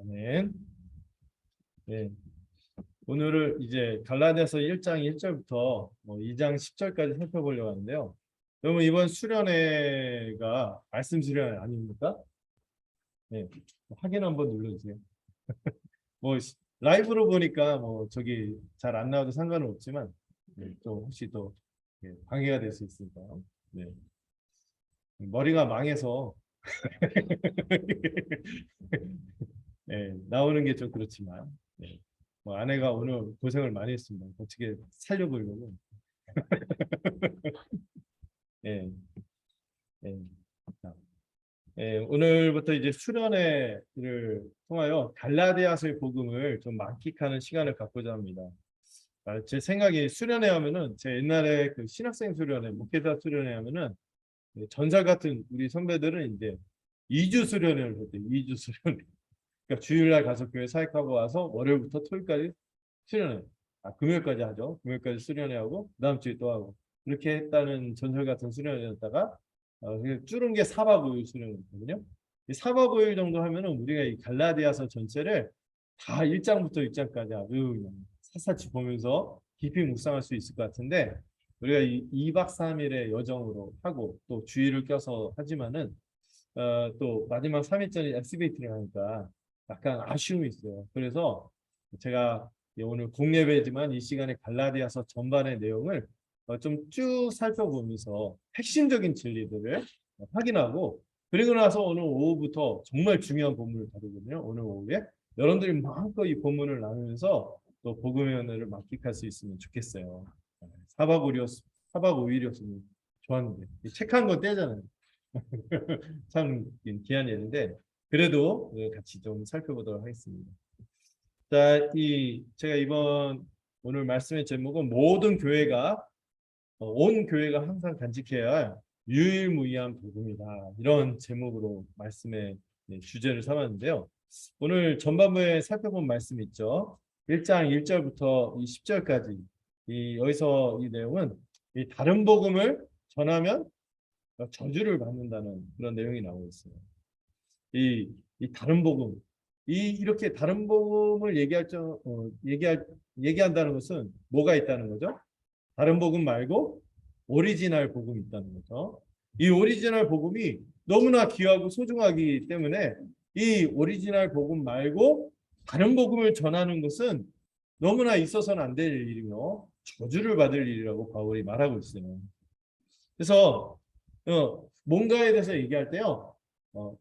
아멘. 네. 오늘은 이제 갈라디아서 1장 1절부터 2장 10절까지 살펴보려고 하는데요. 여러분 이번 수련회가 말씀 수련회 아닙니까? 네. 확인 한번 눌러주세요. 뭐 라이브로 보니까 저기 잘 안 나와도 상관은 없지만 또 혹시 또 방해가 될 수 있으니까요. 네. 머리가 망해서 네, 나오는 게 좀 그렇지만 네. 아내가 오늘 고생을 많이 했습니다. 어떻게 살려보려고. 예, 예. 자, 오늘부터 이제 수련회를 통하여 갈라디아서의 복음을 좀 만끽하는 시간을 갖고자 합니다. 제 생각에 수련회 하면은 제 옛날에 그 신학생 수련회, 목회자 수련회 하면은 전설 같은 우리 선배들은 이제 2주 수련회를 했대요. 2주 수련회. 그러니까 주일날 가서 교회 사역하고 와서 월요일부터 토요일까지 수련회. 금요일까지 하죠. 금요일까지 수련회하고 그다음 주에 또 하고 그렇게 했다는 전설 같은 수련회였다가 줄은 게 4박 5일 수련회거든요. 이 4박 5일 정도 하면은 우리가 이 갈라디아서 전체를 다 1장부터 6장까지 아주 그냥 샅샅이 보면서 깊이 묵상할 수 있을 것 같은데 우리가 이 2박 3일의 여정으로 하고 또 주일을 껴서 하지만은 또 마지막 3일전이 엑스베이트를 하니까 약간 아쉬움이 있어요. 그래서 제가 오늘 공예배지만 이 시간에 갈라디아서 전반의 내용을 좀 쭉 살펴보면서 핵심적인 진리들을 확인하고 그리고 나서 오늘 오후부터 정말 중요한 본문을 다루거든요. 오늘 오후에 여러분들이 마음껏 이 본문을 나누면서 또 복음의 은혜를 만끽할 수 있으면 좋겠어요. 4박 5일이었으면 좋았는데 책 한 권 떼잖아요. 참 귀한 일인데 그래도 같이 좀 살펴보도록 하겠습니다. 자, 제가 오늘 말씀의 제목은 모든 교회가 온 교회가 항상 간직해야 할 유일무이한 복음이다. 이런 제목으로 말씀의 주제를 삼았는데요. 오늘 전반부에 살펴본 말씀 있죠. 1장 1절부터 10절까지 여기서 이 내용은 이 다른 복음을 전하면 저주를 받는다는 그런 내용이 나오고 있어요. 이 다른 복음, 이렇게 다른 복음을 얘기한다는 것은 뭐가 있다는 거죠? 다른 복음 말고 오리지널 복음이 있다는 거죠. 이 오리지널 복음이 너무나 귀하고 소중하기 때문에 이 오리지널 복음 말고 다른 복음을 전하는 것은 너무나 있어서는 안 될 일이며 저주를 받을 일이라고 바울이 말하고 있어요. 그래서 뭔가에 대해서 얘기할 때요.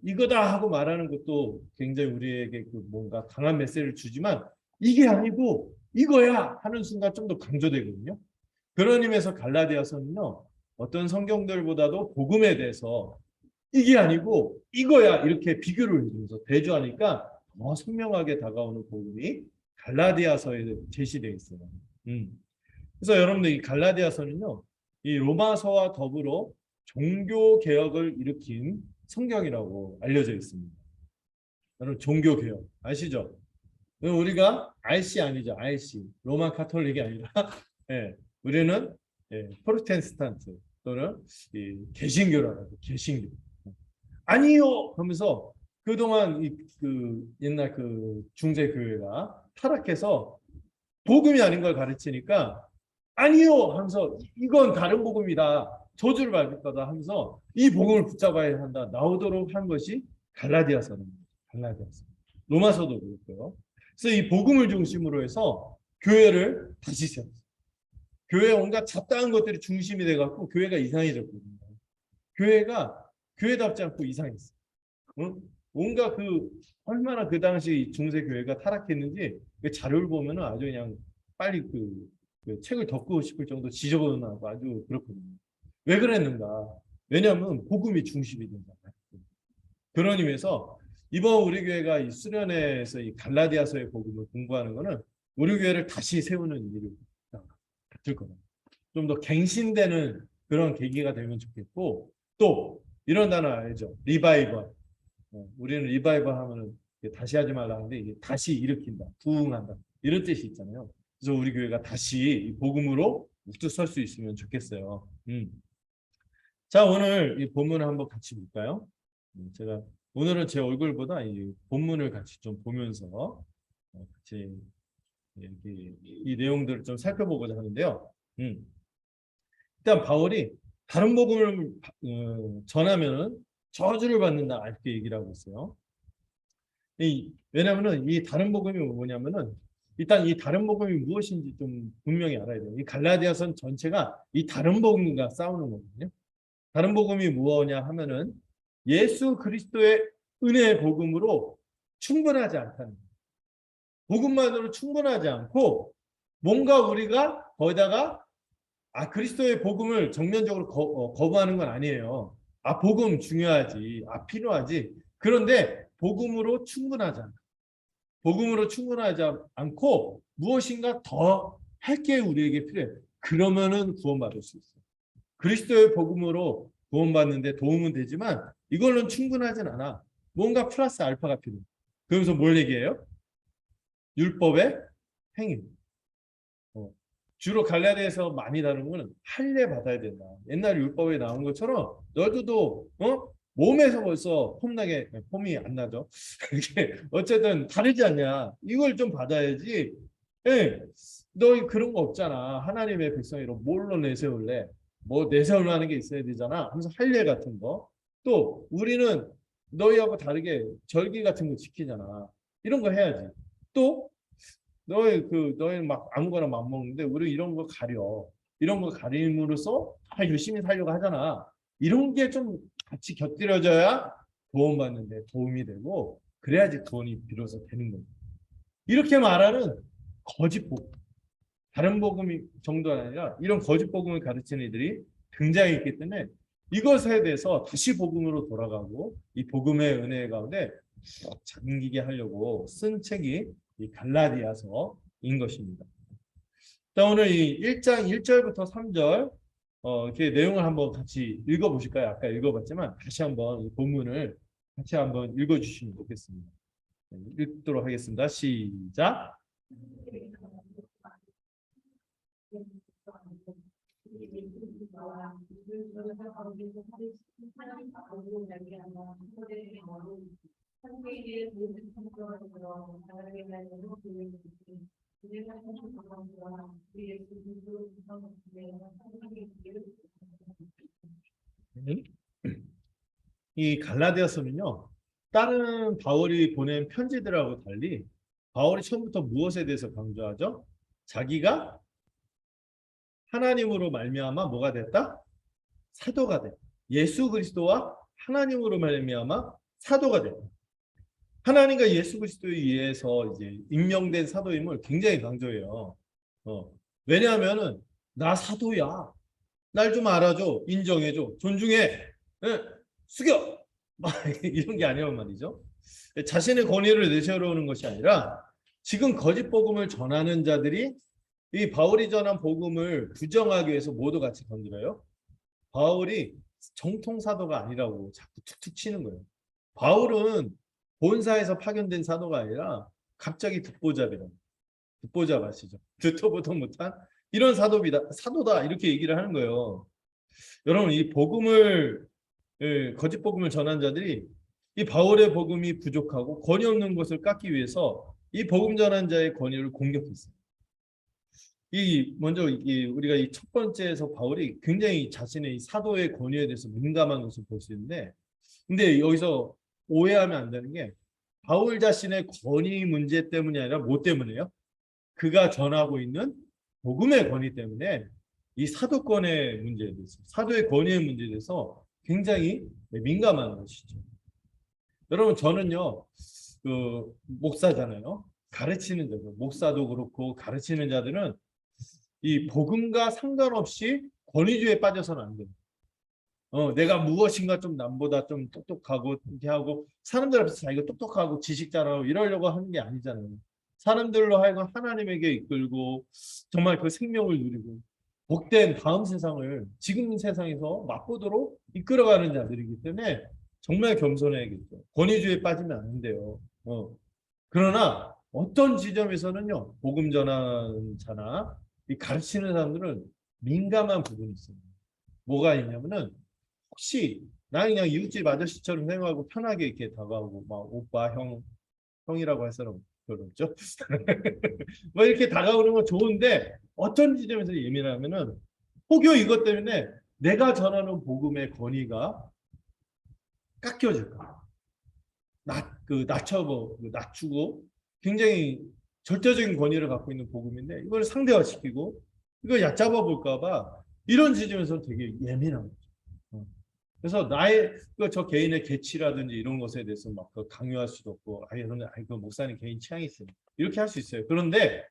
이거다 하고 말하는 것도 굉장히 우리에게 뭔가 강한 메시지를 주지만 이게 아니고 이거야 하는 순간 좀 더 강조되거든요. 그런 의미에서 갈라디아서는요. 어떤 성경들보다도 복음에 대해서 이게 아니고 이거야 이렇게 비교를 해주면서 대조하니까 더 선명하게 다가오는 복음이 갈라디아서에 제시되어 있어요. 그래서 여러분들 이 갈라디아서는요. 이 로마서와 더불어 종교 개혁을 일으킨 성경이라고 알려져 있습니다. 여러분 종교 개혁 아시죠? 우리가 RC 아니죠. RC 로마 카톨릭이 아니라 예, 우리는 프로테스탄트 또는 개신교라고 하죠. 개신교. 아니요 하면서 그동안 옛날 중세 교회가 타락해서 복음이 아닌 걸 가르치니까 아니요 하면서 이건 다른 복음이다. 저주를 받을 거다 하면서 이 복음을 붙잡아야 한다. 나오도록 한 것이 갈라디아서입니다. 갈라디아서. 로마서도 그렇고요. 그래서 이 복음을 중심으로 해서 교회를 다시 세웠어요. 교회 온갖 잡다한 것들이 중심이 돼갖고 교회가 이상해졌거든요. 교회가 교회답지 않고 이상했어요. 온갖 얼마나 그 당시 중세 교회가 타락했는지 그 자료를 보면은 아주 그냥 빨리 그 책을 덮고 싶을 정도 지저분하고 아주 그렇거든요. 왜 그랬는가? 왜냐하면 복음이 중심이 된잖아요. 그런 의미에서 이번 우리 교회가 이 수련회에서 이 갈라디아서의 복음을 공부하는 것은 우리 교회를 다시 세우는 일이 같을 거다. 좀 더 갱신되는 그런 계기가 되면 좋겠고 또 이런 단어 알죠? 리바이벌. 우리는 리바이벌 하면은 다시 하지 말라 하는데 이게 다시 일으킨다, 부흥한다 이런 뜻이 있잖아요. 그래서 우리 교회가 다시 복음으로 우뚝 설 수 있으면 좋겠어요. 자 오늘 이 본문을 한번 같이 볼까요? 제가 오늘은 제 얼굴보다 이 본문을 같이 좀 보면서 같이 이 내용들을 좀 살펴보고자 하는데요. 일단 바울이 다른 복음을 전하면은 저주를 받는다 이렇게 얘기를 하고 있어요. 왜냐하면은 이 다른 복음이 뭐냐면은 일단 이 다른 복음이 무엇인지 좀 분명히 알아야 돼요. 이 갈라디아선 전체가 이 다른 복음과 싸우는 거거든요. 다른 복음이 무엇이냐 하면은 예수 그리스도의 은혜의 복음으로 충분하지 않다는 거예요. 복음만으로 충분하지 않고 뭔가 우리가 거기다가 그리스도의 복음을 정면적으로 거부하는 건 아니에요. 복음 중요하지. 필요하지. 그런데 복음으로 충분하지 않아. 복음으로 충분하지 않고 무엇인가 더 할 게 우리에게 필요해. 그러면은 구원받을 수 있어. 그리스도의 복음으로 구원받는데 도움은 되지만 이걸로는 충분하진 않아. 뭔가 플러스 알파가 필요해. 그러면서 뭘 얘기해요? 율법의 행위. 주로 갈라디아에서 많이 다루는 거는 할례 받아야 된다. 옛날 율법에 나온 것처럼 너희도 몸에서 벌써 폼이 안 나죠. 이게 어쨌든 다르지 않냐. 이걸 좀 받아야지. 예, 너 그런 거 없잖아. 하나님의 백성으로 뭘로 내세울래? 뭐 내세우려는 게 있어야 되잖아. 하면서 할례 같은 거. 또 우리는 너희하고 다르게 절기 같은 거 지키잖아. 이런 거 해야지. 또 너희 막 아무거나 막 먹는데 우리 이런 거 가려. 이런 거 가림으로써 다 열심히 살려고 하잖아. 이런 게 좀 같이 곁들여져야 도움받는데 도움이 되고 그래야지 구원이 비로소 되는 거예요. 이렇게 말하는 거짓 복음. 다른 복음 정도가 아니라 이런 거짓 복음을 가르치는 이들이 굉장히 있기 때문에 이것에 대해서 다시 복음으로 돌아가고 이 복음의 은혜 가운데 잠기게 하려고 쓴 책이 이 갈라디아서인 것입니다. 자, 오늘 이 1장 1절부터 3절 이렇게 내용을 한번 같이 읽어보실까요? 아까 읽어봤지만 다시 한번 이 본문을 같이 한번 읽어주시면 좋겠습니다. 읽도록 하겠습니다. 시작. 이 갈라디아서는요, 다른 바울이 보낸 편지들하고 달리 바울이 처음부터 무엇에 대해서 강조하죠? 자기가 하나님으로 말미암아 뭐가 됐다? 사도가 됐다. 예수 그리스도와 하나님으로 말미암아 사도가 됐다. 하나님과 예수 그리스도에 의해서 이제 임명된 사도임을 굉장히 강조해요. 왜냐하면은 나 사도야. 날 좀 알아줘, 인정해줘, 존중해, 예, 숙여. 막 이런 게 아니란 말이죠. 자신의 권위를 내세우는 것이 아니라 지금 거짓 복음을 전하는 자들이 이 바울이 전한 복음을 부정하기 위해서 모두 같이 건드려요. 바울이 정통 사도가 아니라고 자꾸 툭툭 치는 거예요. 바울은 본사에서 파견된 사도가 아니라 갑자기 듣보잡 아시죠? 듣도 보도 못한 이런 사도다 이렇게 얘기를 하는 거예요. 여러분 이 거짓 복음을 전한 자들이 이 바울의 복음이 부족하고 권위 없는 것을 깎기 위해서 이 복음 전한 자의 권위를 공격했어요. 먼저 우리가 이 첫 번째에서 바울이 굉장히 자신의 사도의 권위에 대해서 민감한 것을 볼 수 있는데, 근데 여기서 오해하면 안 되는 게 바울 자신의 권위 문제 때문이 아니라 뭐 때문에요? 그가 전하고 있는 복음의 권위 때문에 이 사도권의 문제에 대해서, 사도의 권위의 문제에 대해서 굉장히 민감한 것이죠. 여러분 저는요, 목사잖아요. 가르치는 자들, 목사도 그렇고 가르치는 자들은 이 복음과 상관없이 권위주의에 빠져서는 안 돼요. 내가 무엇인가 좀 남보다 좀 똑똑하고 이렇게 하고 사람들 앞에서 자기가 똑똑하고 지식자라고 이러려고 하는 게 아니잖아요. 사람들로 하여금 하나님에게 이끌고 정말 그 생명을 누리고 복된 다음 세상을 지금 세상에서 맛보도록 이끌어가는 자들이기 때문에 정말 겸손해야겠죠. 권위주의에 빠지면 안 돼요. 그러나 어떤 지점에서는요, 복음 전하는 자나 이 가르치는 사람들은 민감한 부분이 있습니다. 뭐가 있냐면은 혹시 나는 그냥 이웃집 아저씨처럼 생각하고 편하게 이렇게 다가오고 막 오빠, 형이라고 할 사람 별로 없죠. 뭐 이렇게 다가오는 건 좋은데 어떤 지점에서 예민하면은 혹여 이것 때문에 내가 전하는 복음의 권위가 깎여질까? 낮추고 굉장히 절대적인 권위를 갖고 있는 복음인데 이걸 상대화시키고 이걸 얕잡아 볼까 봐 이런 지점에서 되게 예민한 거죠. 그래서 저 개인의 개취라든지 이런 것에 대해서 막그 강요할 수도 없고, 그 목사님 개인 취향이 있어요. 이렇게 할 수 있어요. 그런데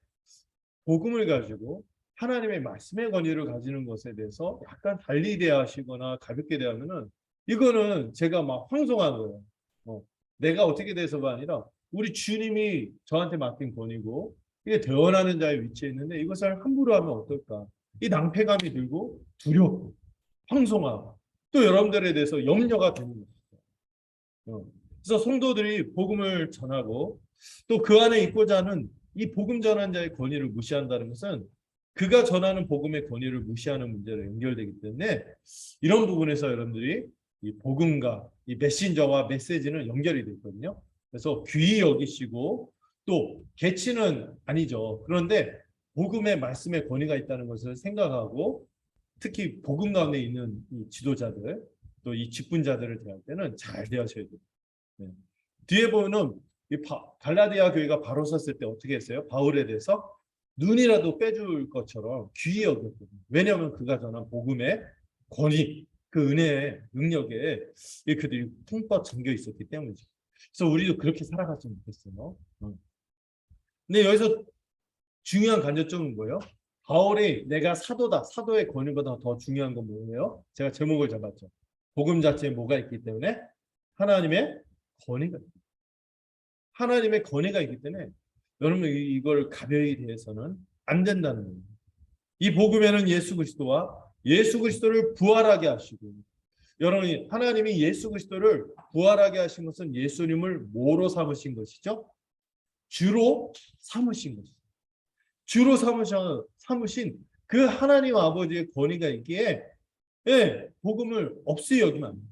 복음을 가지고 하나님의 말씀의 권위를 가지는 것에 대해서 약간 달리 대하시거나 가볍게 대하면은 이거는 제가 막 황송한 거예요. 내가 어떻게 돼서가 아니라 우리 주님이 저한테 맡긴 권위고 이게 대언하는 자의 위치에 있는데 이것을 함부로 하면 어떨까? 이 낭패감이 들고 두렵고 황송하고 또 여러분들에 대해서 염려가 되는 것이죠. 그래서 성도들이 복음을 전하고 또 그 안에 있고자 하는 이 복음 전한 자의 권위를 무시한다는 것은 그가 전하는 복음의 권위를 무시하는 문제로 연결되기 때문에 이런 부분에서 여러분들이 이 복음과 이 메신저와 메시지는 연결이 돼 있거든요. 그래서 귀히 여기시고 또 개치는 아니죠. 그런데 복음의 말씀의 권위가 있다는 것을 생각하고 특히 복음 가운데 있는 이 지도자들 또 이 직분자들을 대할 때는 잘 대하셔야 돼요. 네. 뒤에 보면은 갈라디아 교회가 바로 섰을 때 어떻게 했어요? 바울에 대해서 눈이라도 빼줄 것처럼 귀히 여겼거든요. 왜냐하면 그가 전한 복음의 권위, 그 은혜의 능력에 그들이 품뻑 잠겨 있었기 때문이죠. 그래서 우리도 그렇게 살아갔으면 좋겠어요. 근데 여기서 중요한 관점은 뭐예요? 바울이 내가 사도다. 사도의 권위보다 더 중요한 건 뭐예요? 제가 제목을 잡았죠. 복음 자체에 뭐가 있기 때문에? 하나님의 권위가 하나님의 권위가 있기 때문에 여러분 이걸 가벼이 대해서는 안 된다는 거예요. 이 복음에는 예수 그리스도와 예수 그리스도를 부활하게 하시고 여러분이 하나님이 예수 그리스도를 부활하게 하신 것은 예수님을 뭐로 삼으신 것이죠? 주로 삼으신 것이죠. 주로 삼으신 그 하나님 아버지의 권위가 있기에 복음을 없이 여기면 안 돼요.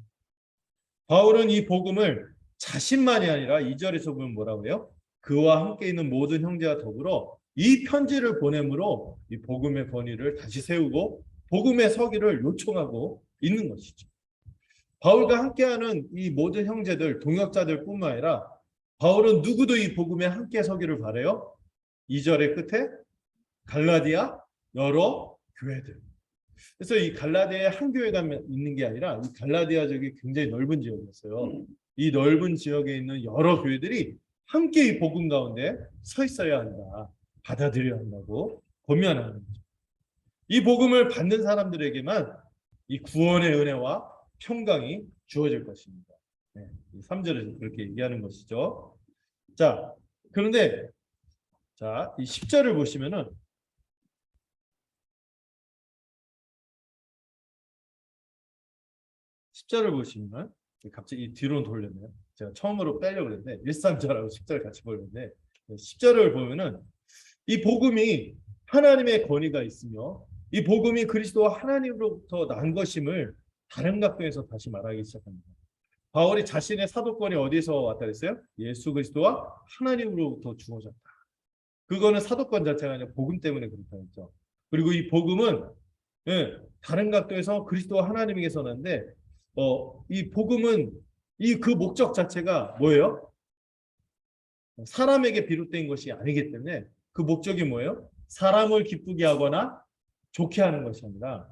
바울은 이 복음을 자신만이 아니라 2절에서 보면 뭐라고 해요? 그와 함께 있는 모든 형제와 더불어 이 편지를 보냄으로 이 복음의 권위를 다시 세우고 복음의 서기를 요청하고 있는 것이죠. 바울과 함께하는 이 모든 형제들, 동역자들 뿐만 아니라 바울은 누구도 이 복음에 함께 서기를 바라요. 2절의 끝에 갈라디아 여러 교회들. 그래서 이 갈라디아에 한 교회가 있는 게 아니라 이 갈라디아 지역이 굉장히 넓은 지역이었어요. 이 넓은 지역에 있는 여러 교회들이 함께 이 복음 가운데 서 있어야 한다. 받아들여야 한다고 권면하는 거죠. 이 복음을 받는 사람들에게만 이 구원의 은혜와 평강이 주어질 것입니다. 3절에서 그렇게 얘기하는 것이죠. 자, 그런데 이 10절을 보시면은 10절을 보시면 갑자기 뒤로 돌렸네요. 제가 처음으로 빼려고 했는데 1, 3절하고 10절 같이 보였는데 10절을 보면은 이 복음이 하나님의 권위가 있으며 이 복음이 그리스도와 하나님으로부터 난 것임을 다른 각도에서 다시 말하기 시작합니다. 바울이 자신의 사도권이 어디서 왔다 그랬어요? 예수 그리스도와 하나님으로부터 주어졌다. 그거는 사도권 자체가 아니라 복음 때문에 그렇다 했죠. 그리고 이 복음은 다른 각도에서 그리스도와 하나님에게서 났는데 이 복음은 그 목적 자체가 뭐예요? 사람에게 비롯된 것이 아니기 때문에 그 목적이 뭐예요? 사람을 기쁘게 하거나 좋게 하는 것이 아니라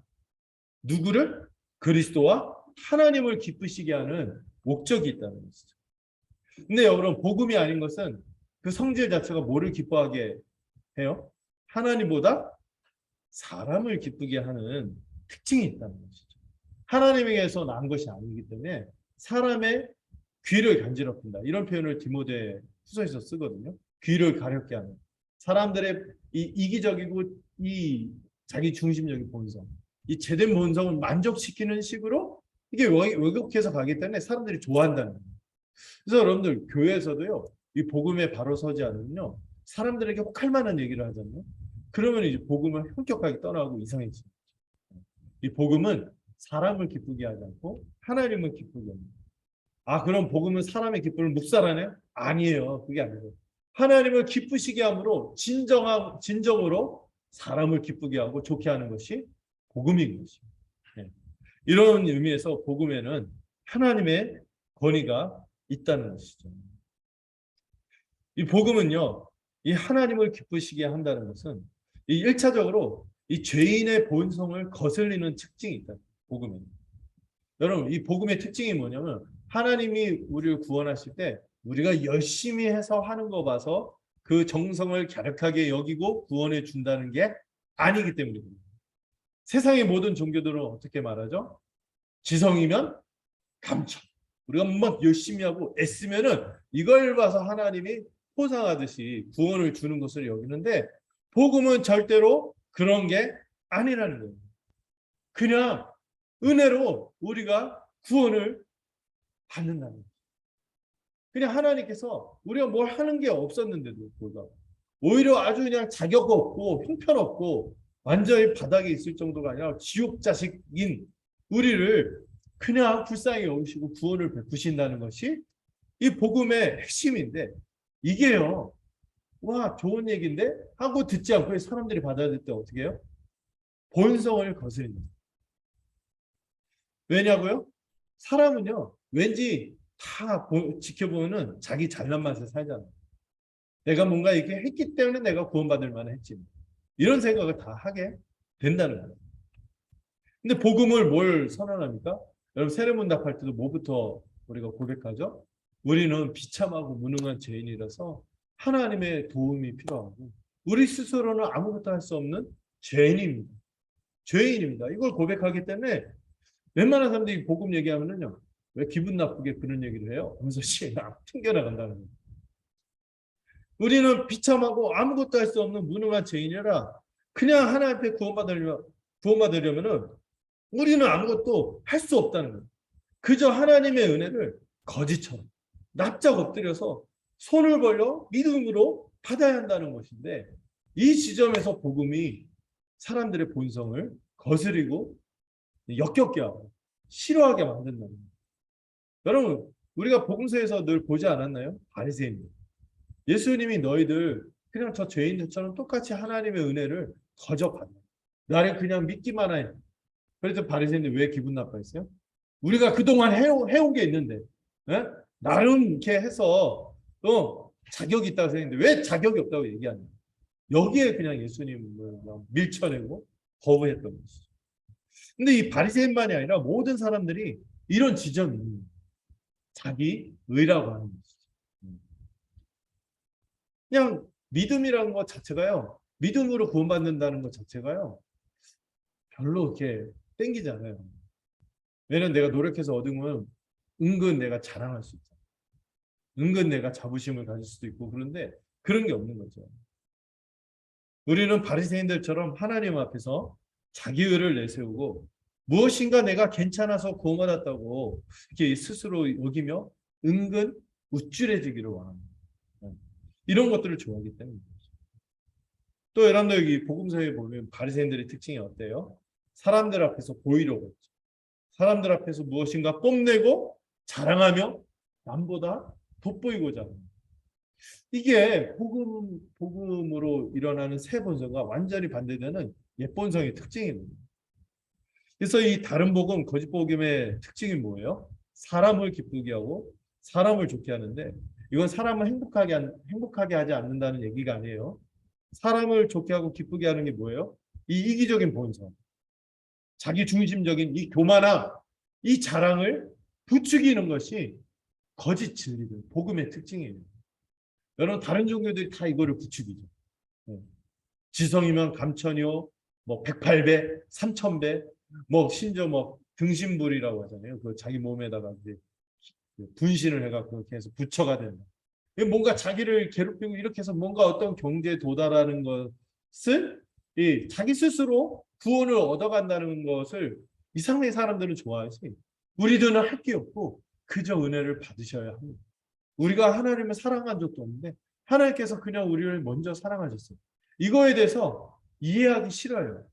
누구를? 그리스도와 하나님을 기쁘시게 하는 목적이 있다는 것이죠. 근데 여러분 복음이 아닌 것은 그 성질 자체가 뭐를 기뻐하게 해요? 하나님보다 사람을 기쁘게 하는 특징이 있다는 것이죠. 하나님에게서 난 것이 아니기 때문에 사람의 귀를 간지럽힌다. 이런 표현을 디모데 후서에서 쓰거든요. 귀를 가렵게 하는. 사람들의 이 이기적이고 이 자기 중심적인 본성, 이 제된 본성을 만족시키는 식으로 이게 왜곡해서 가기 때문에 사람들이 좋아한다는 거예요. 그래서 여러분들 교회에서도요, 이 복음에 바로 서지 않으면요, 사람들에게 혹할 만한 얘기를 하잖아요. 그러면 이제 복음을 현격하게 떠나고 이상해집니다. 이 복음은 사람을 기쁘게 하지 않고 하나님을 기쁘게 합니다. 아, 그럼 복음은 사람의 기쁨을 묵살하네요? 아니에요. 그게 아니에요. 하나님을 기쁘시게 함으로 진정으로 사람을 기쁘게 하고 좋게 하는 것이 복음인 것이에요. 네. 이런 의미에서 복음에는 하나님의 권위가 있다는 것이죠. 이 복음은요, 이 하나님을 기쁘시게 한다는 것은 이 1차적으로 이 죄인의 본성을 거슬리는 특징이 있다. 복음에는. 여러분, 이 복음의 특징이 뭐냐면 하나님이 우리를 구원하실 때 우리가 열심히 해서 하는 거 봐서 그 정성을 갸륵하게 여기고 구원해 준다는 게 아니기 때문입니다. 세상의 모든 종교들은 어떻게 말하죠? 지성이면 감천. 우리가 막 열심히 하고 애쓰면은 이걸 봐서 하나님이 포상하듯이 구원을 주는 것을 여기는데 복음은 절대로 그런 게 아니라는 거예요. 그냥 은혜로 우리가 구원을 받는다는 거예요. 그냥 하나님께서 우리가 뭘 하는 게 없었는데도 불구하고 오히려 아주 그냥 자격 없고 형편없고 완전히 바닥에 있을 정도가 아니라 지옥 자식인 우리를 그냥 불쌍히 여기시고 구원을 베푸신다는 것이 이 복음의 핵심인데 이게요. 와, 좋은 얘기인데 하고 듣지 않고 사람들이 받아들일 때 어떻게 해요? 본성을 거스립니다. 왜냐고요? 사람은요. 왠지 다 지켜보면은 자기 잘난 맛에 살잖아요. 내가 뭔가 이렇게 했기 때문에 내가 구원받을 만했지. 이런 생각을 다 하게 된다는 거예요. 근데 복음을 뭘 선언합니까? 여러분 세례문답할 때도 뭐부터 우리가 고백하죠? 우리는 비참하고 무능한 죄인이라서 하나님의 도움이 필요하고 우리 스스로는 아무것도 할 수 없는 죄인입니다. 죄인입니다. 이걸 고백하기 때문에 웬만한 사람들이 복음 얘기하면은요. 왜 기분 나쁘게 그런 얘기를 해요? 하면서 튕겨나간다는 거예요. 우리는 비참하고 아무것도 할 수 없는 무능한 죄인이라 그냥 하나님 앞에 구원받으려면은 우리는 아무것도 할 수 없다는 거예요. 그저 하나님의 은혜를 거지처럼 납작 엎드려서 손을 벌려 믿음으로 받아야 한다는 것인데 이 지점에서 복음이 사람들의 본성을 거스리고 역겹게 하고 싫어하게 만든다는 거예요. 여러분 우리가 복음서에서 늘 보지 않았나요? 바리새인들. 예수님이 너희들 그냥 저 죄인들처럼 똑같이 하나님의 은혜를 거저받아. 나를 그냥 믿기만 해. 그래서 바리새인들 왜 기분 나빠했어요? 우리가 그동안 해온 게 있는데 에? 나름 이렇게 해서 자격이 있다고 생각했는데 왜 자격이 없다고 얘기하냐. 여기에 그냥 예수님을 밀쳐내고 거부했던 것이죠. 근데 이 바리새인만이 아니라 모든 사람들이 이런 지점이 자기 의라고 하는 것이죠. 그냥 믿음이라는 것 자체가요. 믿음으로 구원받는다는 것 자체가요. 별로 이렇게 땡기잖아요. 왜냐면 내가 노력해서 얻은 건 은근 내가 자랑할 수 있잖아. 은근 내가 자부심을 가질 수도 있고 그런데 그런 게 없는 거죠. 우리는 바리새인들처럼 하나님 앞에서 자기 의를 내세우고 무엇인가 내가 괜찮아서 구원받았다고 이렇게 스스로 여기며 은근 우쭐해지기를 원합니다. 이런 것들을 좋아하기 때문입니다. 또 여러분들 여기 복음서에 보면 바리새인들의 특징이 어때요? 사람들 앞에서 보이려고 했죠. 사람들 앞에서 무엇인가 뽐내고 자랑하며 남보다 돋보이고자 합니다. 이게 복음으로 일어나는 새 본성과 완전히 반대되는 옛 본성의 특징입니다. 그래서 이 다른 복음, 거짓 복음의 특징이 뭐예요? 사람을 기쁘게 하고 사람을 좋게 하는데 이건 사람을 행복하게 하지 않는다는 얘기가 아니에요. 사람을 좋게 하고 기쁘게 하는 게 뭐예요? 이 이기적인 본성. 자기 중심적인 이 교만함, 이 자랑을 부추기는 것이 거짓 진리들, 복음의 특징이에요. 여러분 다른 종교들이 다 이거를 부추기죠. 지성이면 감천이요, 뭐 108배, 3000배, 뭐 심지어 뭐 등신불이라고 하잖아요. 그 자기 몸에다가 이제 분신을 해갖고 이렇게 해서 부처가 된다. 뭔가 자기를 괴롭히고 이렇게 해서 뭔가 어떤 경지에 도달하는 것을 이 자기 스스로 구원을 얻어간다는 것을 이상의 사람들은 좋아하지. 우리들은 할 게 없고 그저 은혜를 받으셔야 합니다. 우리가 하나님을 사랑한 적도 없는데 하나님께서 그냥 우리를 먼저 사랑하셨어요. 이거에 대해서 이해하기 싫어요.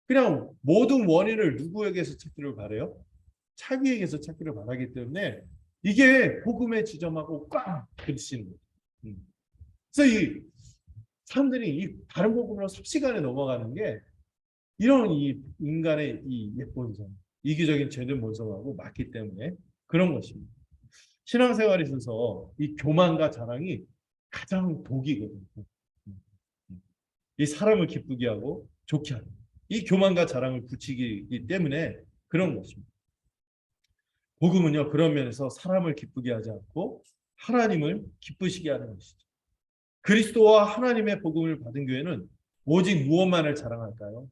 그냥 모든 원인을 누구에게서 찾기를 바래요? 자기에게서 찾기를 바라기 때문에 이게 복음의 지점하고 꽉 부딪히는 거예요. 그래서 이 사람들이 이 다른 복음으로 삽시간에 넘어가는 게 이런 이 인간의 이 예본성, 이기적인 죄된 본성하고 맞기 때문에 그런 것입니다. 신앙생활에 있어서 이 교만과 자랑이 가장 독이거든요. 이 사람을 기쁘게 하고 좋게 하는 이 교만과 자랑을 붙이기 때문에 그런 것입니다. 복음은요, 그런 면에서 사람을 기쁘게 하지 않고 하나님을 기쁘시게 하는 것이죠. 그리스도와 하나님의 복음을 받은 교회는 오직 무엇만을 자랑할까요?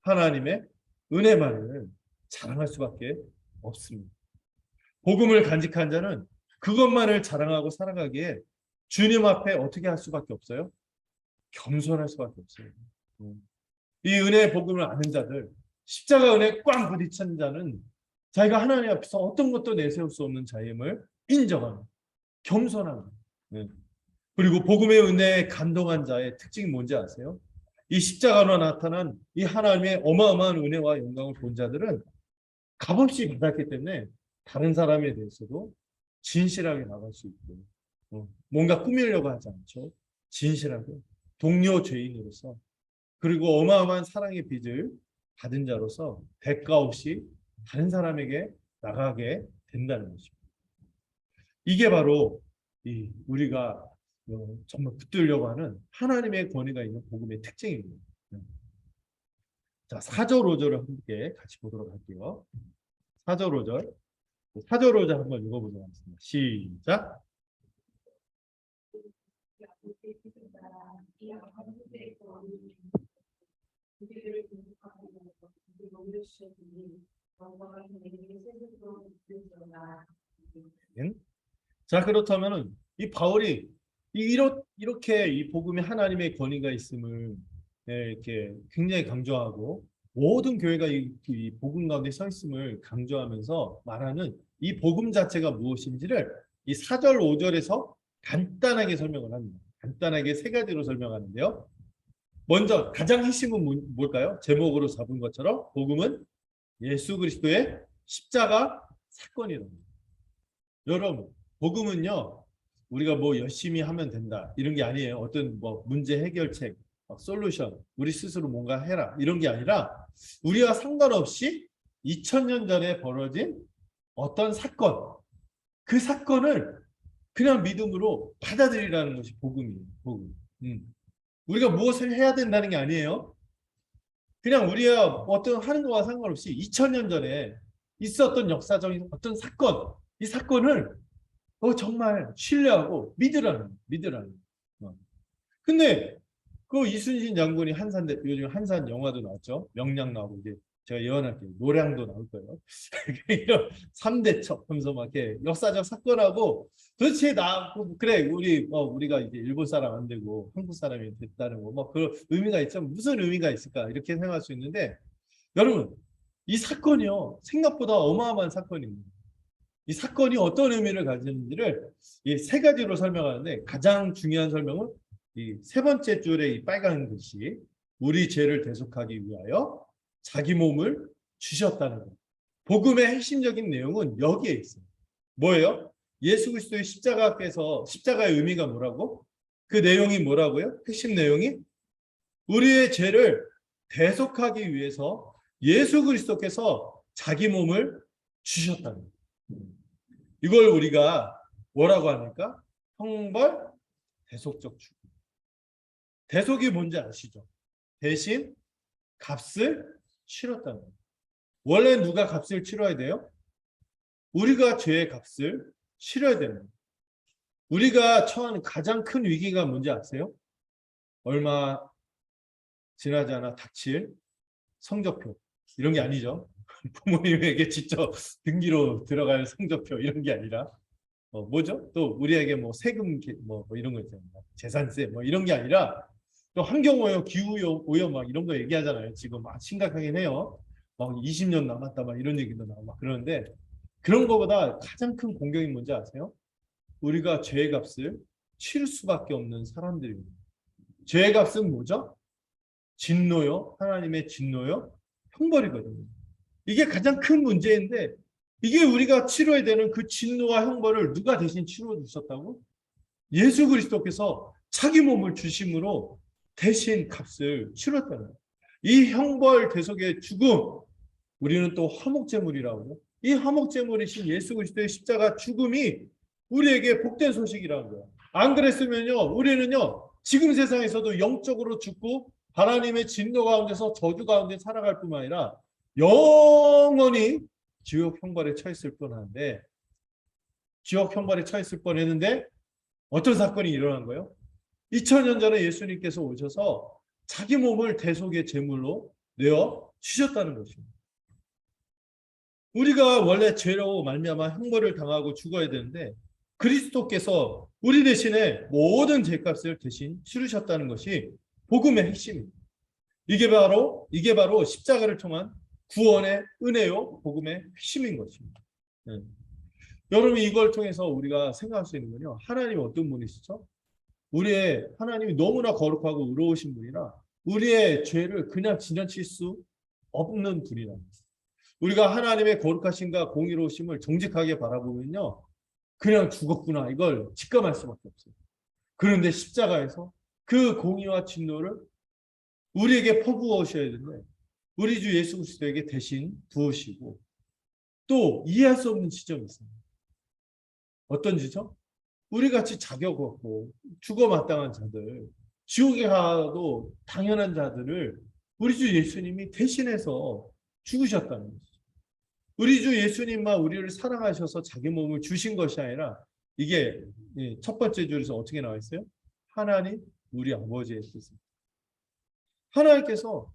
하나님의 은혜만을 자랑할 수밖에 없습니다. 복음을 간직한 자는 그것만을 자랑하고 살아가기에 주님 앞에 어떻게 할 수밖에 없어요? 겸손할 수밖에 없어요. 이 은혜의 복음을 아는 자들, 십자가 은혜에 꽝 부딪힌 자는 자기가 하나님 앞에서 어떤 것도 내세울 수 없는 자임을 인정하는 겸손한. 그리고 복음의 은혜에 감동한 자의 특징이 뭔지 아세요? 이 십자가로 나타난 이 하나님의 어마어마한 은혜와 영광을 본 자들은 값없이 받았기 때문에 다른 사람에 대해서도 진실하게 나갈 수 있고 뭔가 꾸미려고 하지 않죠. 진실하게 동료 죄인으로서 그리고 어마어마한 사랑의 빚을 받은 자로서 대가 없이 다른 사람에게 나가게 된다는 것입니다. 이게 바로 우리가 정말 붙들려고 하는 하나님의 권위가 있는 복음의 특징입니다. 자, 4절 5절을 함께 같이 보도록 할게요. 4절 5절. 4절 5절 한번 읽어보도록 하겠습니다. 시작. 자, 그렇다면은 이 바울이 이렇게 이 복음에 하나님의 권위가 있음을 이렇게 굉장히 강조하고 모든 교회가 이 복음 가운데 서 있음을 강조하면서 말하는 이 복음 자체가 무엇인지를 이 4절 5절에서 간단하게 설명을 합니다. 간단하게 세 가지로 설명하는데요. 먼저 가장 핵심은 뭘까요? 제목으로 잡은 것처럼 복음은 예수 그리스도의 십자가 사건이랍니다. 여러분, 복음은요, 우리가 뭐 열심히 하면 된다 이런 게 아니에요. 어떤 뭐 문제 해결책, 솔루션, 우리 스스로 뭔가 해라 이런 게 아니라 우리와 상관없이 2000년 전에 벌어진 어떤 사건, 그 사건을 그냥 믿음으로 받아들이라는 것이 복음이에요. 복음. 우리가 무엇을 해야 된다는 게 아니에요. 그냥 우리가 어떤 하는 거와 상관없이 2000년 전에 있었던 역사적인 어떤 사건, 이 사건을 정말 신뢰하고 믿으라는. 근데 그 이순신 장군이 요즘 한산 영화도 나왔죠. 명량 나오고 이제 제가 예언할게요. 노량도 나올 거예요. 이런 3대첩 하면서 막 이렇게 역사적 사건하고 도대체 그래 우리가 이제 일본 사람 안 되고 한국 사람이 됐다는 거 뭐 그 의미가 있죠. 무슨 의미가 있을까 이렇게 생각할 수 있는데 여러분 이 사건이요 생각보다 어마어마한 사건입니다. 이 사건이 어떤 의미를 가지는지를 이 세 가지로 설명하는데 가장 중요한 설명은 이 세 번째 줄에 이 빨간 글씨 우리 죄를 대속하기 위하여 자기 몸을 주셨다는 것. 복음의 핵심적인 내용은 여기에 있어요. 뭐예요? 예수 그리스도의 십자가의 의미가 뭐라고? 그 내용이 뭐라고요? 핵심 내용이 우리의 죄를 대속하기 위해서 예수 그리스도께서 자기 몸을 주셨다는 것. 이걸 우리가 뭐라고 합니까? 형벌 대속적 죽음. 대속이 뭔지 아시죠? 대신 값을 치렀다는 거예요. 원래 누가 값을 치러야 돼요? 우리가 죄의 값을 치러야 되는 거예요. 우리가 처한 가장 큰 위기가 뭔지 아세요? 얼마 지나지 않아 닥칠 성적표. 이런 게 아니죠. 부모님에게 직접 등기로 들어갈 성적표 이런 게 아니라 뭐죠? 또 우리에게 뭐 세금 뭐 이런 거 있잖아요. 재산세 뭐 이런 게 아니라 또 환경오염, 기후오염 막 이런 거 얘기하잖아요. 지금 막 심각하긴 해요. 막 20년 남았다 막 이런 얘기도 나오고 막 그러는데 그런 거보다 가장 큰 공경이 뭔지 아세요? 우리가 죄의 값을 치를 수밖에 없는 사람들입니다. 죄의 값은 뭐죠? 진노요. 하나님의 진노요. 형벌이거든요. 이게 가장 큰 문제인데 이게 우리가 치러야 되는 그 진노와 형벌을 누가 대신 치러 주셨다고? 예수 그리스도께서 자기 몸을 주심으로 대신 값을 치렀다는 거예요. 이 형벌 대속의 죽음, 우리는 또 화목제물이라고. 이 화목제물이신 예수 그리스도의 십자가 죽음이 우리에게 복된 소식이라는 거예요. 안 그랬으면요, 우리는요, 지금 세상에서도 영적으로 죽고 하나님의 진노 가운데서 저주 가운데 살아갈 뿐만 아니라 영원히 지옥 형벌에 처했을 뻔한데, 지옥 형벌에 처했을 뻔했는데 어떤 사건이 일어난 거예요? 2000년 전에 예수님께서 오셔서 자기 몸을 대속의 제물로 내어 주셨다는 것입니다. 우리가 원래 죄로 말미암아 형벌을 당하고 죽어야 되는데 그리스도께서 우리 대신에 모든 죄값을 대신 치르셨다는 것이 복음의 핵심입니다. 이게 바로 십자가를 통한 구원의 은혜요, 복음의 핵심인 것입니다. 네. 여러분, 이걸 통해서 우리가 생각할 수 있는 건요, 하나님이 어떤 분이시죠? 우리의 하나님이 너무나 거룩하고 의로우신 분이라 우리의 죄를 그냥 지나칠 수 없는 분이랍니다. 우리가 하나님의 거룩하심과 공의로우심을 정직하게 바라보면요, 그냥 죽었구나 이걸 직감할 수밖에 없어요. 그런데 십자가에서 그 공의와 진노를 우리에게 퍼부으셔야 되는데 우리 주 예수 그리스도에게 대신 부으시고 또 이해할 수 없는 지점이 있습니다. 어떤 지점? 우리 같이 자격 없고 죽어 마땅한 자들, 지옥에 가도 당연한 자들을 우리 주 예수님이 대신해서 죽으셨다는 것이죠. 우리 주 예수님만 우리를 사랑하셔서 자기 몸을 주신 것이 아니라 이게 첫 번째 줄에서 어떻게 나와 있어요? 하나님 우리 아버지의 뜻입니다. 하나님께서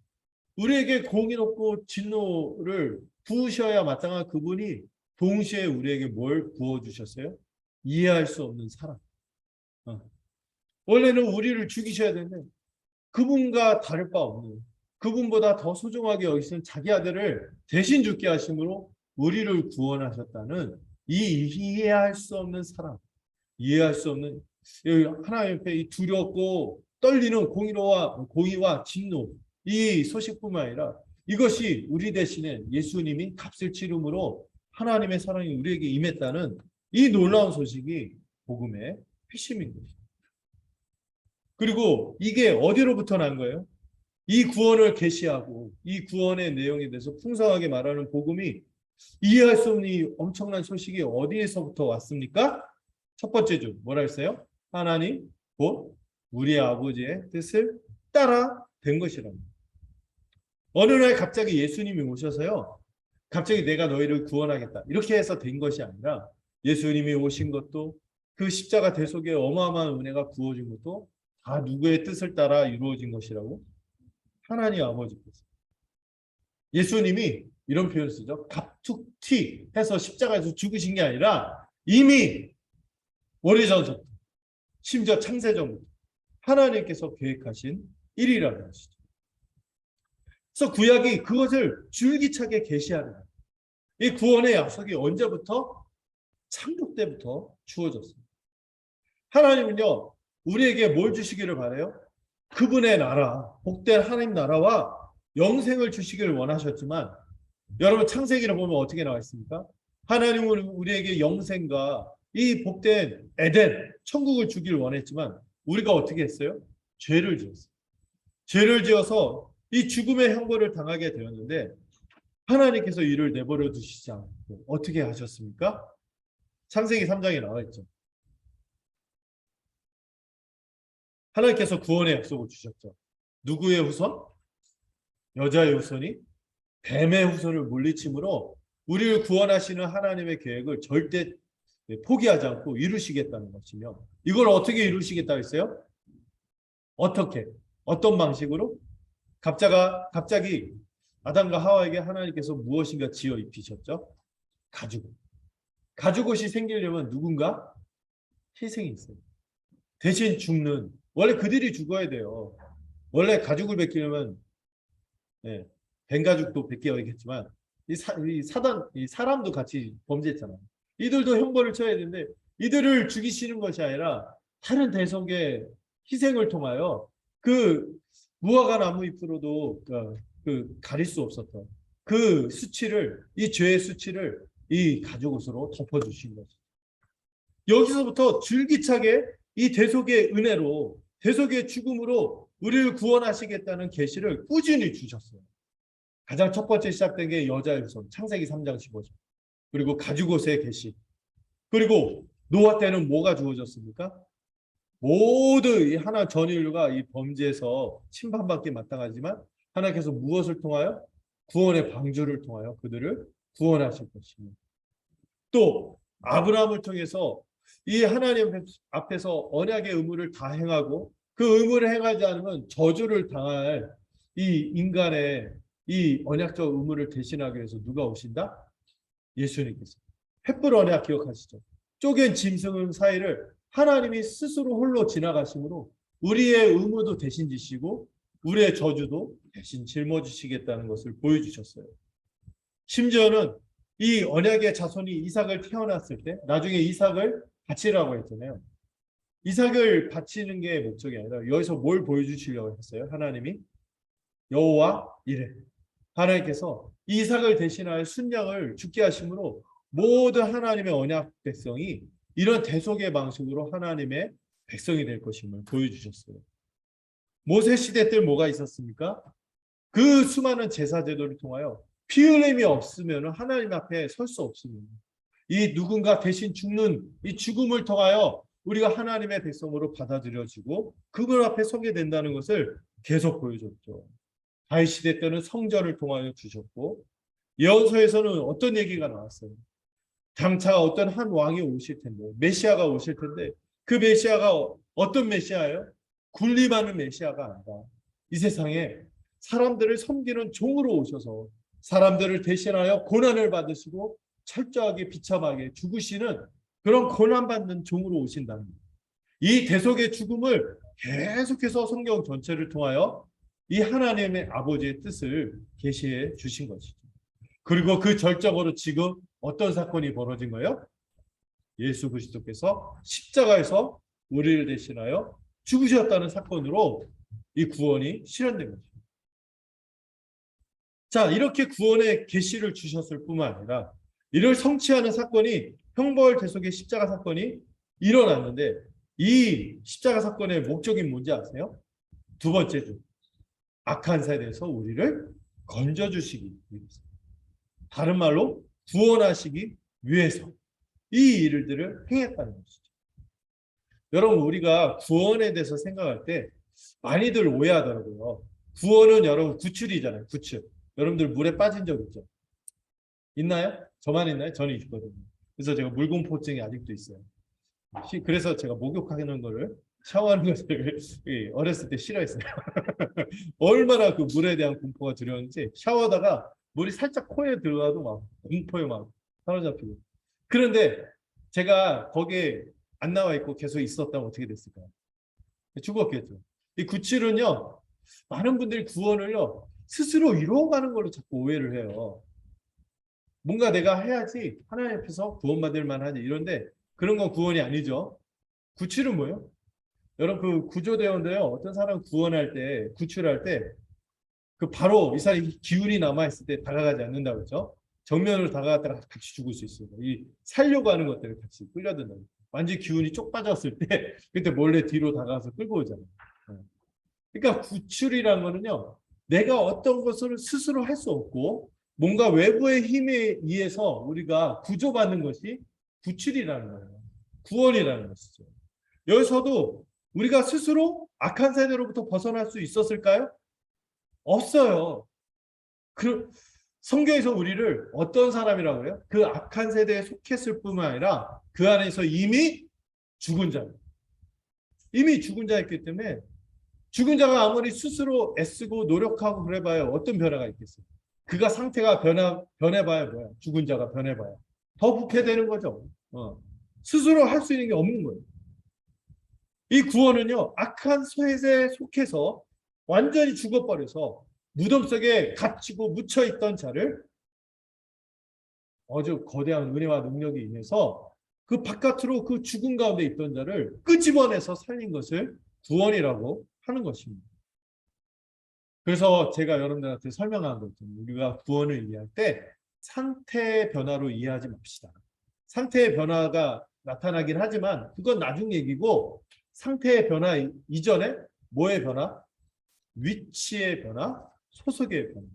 우리에게 공의롭고 진노를 부으셔야 마땅한 그분이 동시에 우리에게 뭘 부어주셨어요? 이해할 수 없는 사랑. 원래는 우리를 죽이셔야 되는데 그분과 다를 바 없는, 그분보다 더 소중하게 여기시는 자기 아들을 대신 죽게 하심으로 우리를 구원하셨다는 이 이해할 수 없는 사랑, 이해할 수 없는 하나님 앞에 이 두렵고 떨리는 공의와 진노, 이 소식뿐만 아니라 이것이 우리 대신에 예수님이 값을 치름으로 하나님의 사랑이 우리에게 임했다는 이 놀라운 소식이 복음의 핵심인 것입니다. 그리고 이게 어디로부터 난 거예요? 이 구원을 계시하고 이 구원의 내용에 대해서 풍성하게 말하는 복음이 이해할 수 없는 이 엄청난 소식이 어디에서부터 왔습니까? 첫 번째 줄 뭐라 했어요? 하나님 곧 우리 아버지의 뜻을 따라 된 것이랍니다. 어느 날 갑자기 예수님이 오셔서요, 갑자기 내가 너희를 구원하겠다 이렇게 해서 된 것이 아니라 예수님이 오신 것도 그 십자가 대속의 어마어마한 은혜가 부어진 것도 다 누구의 뜻을 따라 이루어진 것이라고? 하나님 아버지께서. 예수님이 이런 표현을 쓰죠. 갑툭튀 해서 십자가에서 죽으신 게 아니라 이미 오래전부터, 심지어 창세전부터 하나님께서 계획하신 일이라는 것이죠. 그래서 구약이 그것을 줄기차게 계시하는 거예요. 이 구원의 약속이 언제부터? 창조 때부터 주어졌습니다. 하나님은요, 우리에게 뭘 주시기를 바라요? 그분의 나라, 복된 하나님 나라와 영생을 주시기를 원하셨지만 여러분 창세기를 보면 어떻게 나와 있습니까? 하나님은 우리에게 영생과 이 복된 에덴, 천국을 주기를 원했지만 우리가 어떻게 했어요? 죄를 지었어요. 죄를 지어서 이 죽음의 형벌을 당하게 되었는데 하나님께서 이를 내버려 두시지 않고 어떻게 하셨습니까? 창세기 3장에 나와 있죠. 하나님께서 구원의 약속을 주셨죠. 누구의 후손? 여자의 후손이 뱀의 후손을 물리침으로 우리를 구원하시는 하나님의 계획을 절대 포기하지 않고 이루시겠다는 것이며 이걸 어떻게 이루시겠다고 했어요? 어떻게? 어떤 방식으로? 갑자기 아담과 하와에게 하나님께서 무엇인가 지어 입히셨죠? 가죽. 가죽옷이 생기려면 누군가 희생이 있어요. 대신 죽는, 원래 그들이 죽어야 돼요. 원래 가죽을 벗기려면 뱀가죽도 벗겨야겠지만 이 사람도 같이 범죄했잖아요. 이들도 형벌을 쳐야 되는데 이들을 죽이시는 것이 아니라 다른 대속의 희생을 통하여 그 무화과 나무 잎으로도 가릴 수 없었던 그 수치를, 이 죄의 수치를 이 가죽옷으로 덮어주신 거죠. 여기서부터 줄기차게 이 대속의 은혜로, 대속의 죽음으로 우리를 구원하시겠다는 계시를 꾸준히 주셨어요. 가장 첫 번째 시작된 게 여자의 후손, 창세기 3장 15절. 그리고 가죽옷의 계시. 그리고 노아 때는 뭐가 주어졌습니까? 모두 이 하나 전 인류가 이 범죄에서 심판받기 마땅하지만 하나님께서 무엇을 통하여? 구원의 방주를 통하여 그들을 구원하실 것입니다. 또 아브라함을 통해서 이 하나님 앞에서 언약의 의무를 다 행하고 그 의무를 행하지 않으면 저주를 당할 이 인간의 이 언약적 의무를 대신하기 위해서 누가 오신다? 예수님께서. 횃불 언약 기억하시죠? 쪼갠 짐승 사이를 하나님이 스스로 홀로 지나가심으로 우리의 의무도 대신 지시고 우리의 저주도 대신 짊어지시겠다는 것을 보여주셨어요. 심지어는 이 언약의 자손이 이삭을 태어났을 때 나중에 이삭을 바치라고 했잖아요. 이삭을 바치는 게 목적이 아니라 여기서 뭘 보여주시려고 했어요? 하나님이 여호와 이레. 하나님께서 이삭을 대신하여 순양을 죽게 하심으로 모든 하나님의 언약 백성이 이런 대속의 방식으로 하나님의 백성이 될 것임을 보여주셨어요. 모세 시대 때 뭐가 있었습니까? 그 수많은 제사 제도를 통하여 피 흘림이 없으면 하나님 앞에 설 수 없습니다. 이 누군가 대신 죽는 이 죽음을 통하여 우리가 하나님의 백성으로 받아들여지고 그분 앞에 서게 된다는 것을 계속 보여줬죠. 다윗 시대 때는 성전을 통하여 주셨고 예언서에서는 어떤 얘기가 나왔어요? 장차 어떤 한 왕이 오실 텐데 메시아가 오실 텐데 그 메시아가 어떤 메시아예요? 군림하는 메시아가 아니라 이 세상에 사람들을 섬기는 종으로 오셔서 사람들을 대신하여 고난을 받으시고 철저하게 비참하게 죽으시는 그런 고난받는 종으로 오신다는 거예요. 이 대속의 죽음을 계속해서 성경 전체를 통하여 이 하나님의 아버지의 뜻을 계시해 주신 것이죠. 그리고 그 절정으로 지금 어떤 사건이 벌어진 거예요? 예수 그리스도께서 십자가에서 우리를 대신하여 죽으셨다는 사건으로 이 구원이 실현된 것입니다. 자, 이렇게 구원의 계시를 주셨을 뿐만 아니라 이를 성취하는 사건이 형벌 대속의 십자가 사건이 일어났는데 이 십자가 사건의 목적이 뭔지 아세요? 두 번째죠. 악한 세대에서 우리를 건져주시기 위해서. 다른 말로 구원하시기 위해서 이 일들을 행했다는 것이죠. 여러분 우리가 구원에 대해서 생각할 때 많이들 오해하더라고요. 구원은 여러분 구출이잖아요. 구출. 여러분들 물에 빠진 적 있죠? 있나요? 저만 있나요? 저는 있거든요. 그래서 제가 물공포증이 아직도 있어요. 그래서 제가 목욕하는 거를 샤워하는 것을 어렸을 때 싫어했어요. 얼마나 그 물에 대한 공포가 두려웠는지 샤워하다가 물이 살짝 코에 들어가도 막 공포에 막 사로잡히고. 그런데 제가 거기에 안 나와 있고 계속 있었다면 어떻게 됐을까요? 죽었겠죠. 이 구출은요, 많은 분들이 구원을요 스스로 이루어가는 걸로 자꾸 오해를 해요. 뭔가 내가 해야지 하나님 앞에서 구원받을 만하지 이런데 그런 건 구원이 아니죠. 구출은 뭐예요? 여러분 그 구조대원도요 어떤 사람 구원할 때 구출할 때 그 바로 이 사람이 기운이 남아있을 때 다가가지 않는다고 그랬죠. 정면으로 다가갔다가 같이 죽을 수 있어요. 이 살려고 하는 것들을 같이 끌려든다. 완전히 기운이 쪽 빠졌을 때 그때 몰래 뒤로 다가가서 끌고 오잖아요. 그러니까 구출이라는 거는요 내가 어떤 것을 스스로 할 수 없고 뭔가 외부의 힘에 의해서 우리가 구조받는 것이 구출이라는 거예요. 구원이라는 것이죠. 여기서도 우리가 스스로 악한 세대로부터 벗어날 수 있었을까요? 없어요. 성경에서 우리를 어떤 사람이라고 해요? 그 악한 세대에 속했을 뿐만 아니라 그 안에서 이미 죽은 자예요. 이미 죽은 자였기 때문에 죽은 자가 아무리 스스로 애쓰고 노력하고 그래봐야 어떤 변화가 있겠어요? 그가 상태가 변해봐야 뭐야? 죽은 자가 변해봐야 더 부패되는 거죠. 스스로 할 수 있는 게 없는 거예요. 이 구원은요 악한 세대에 속해서 완전히 죽어버려서 무덤 속에 갇히고 묻혀있던 자를 아주 거대한 은혜와 능력이 인해서 그 바깥으로 그 죽음 가운데 있던 자를 끄집어내서 살린 것을 구원이라고 하는 것입니다. 그래서 제가 여러분들한테 설명한 거 있잖아요. 우리가 구원을 이해할 때 상태의 변화로 이해하지 맙시다. 상태의 변화가 나타나긴 하지만 그건 나중 얘기고, 상태의 변화 이전에 뭐의 변화? 위치의 변화, 소속의 변화.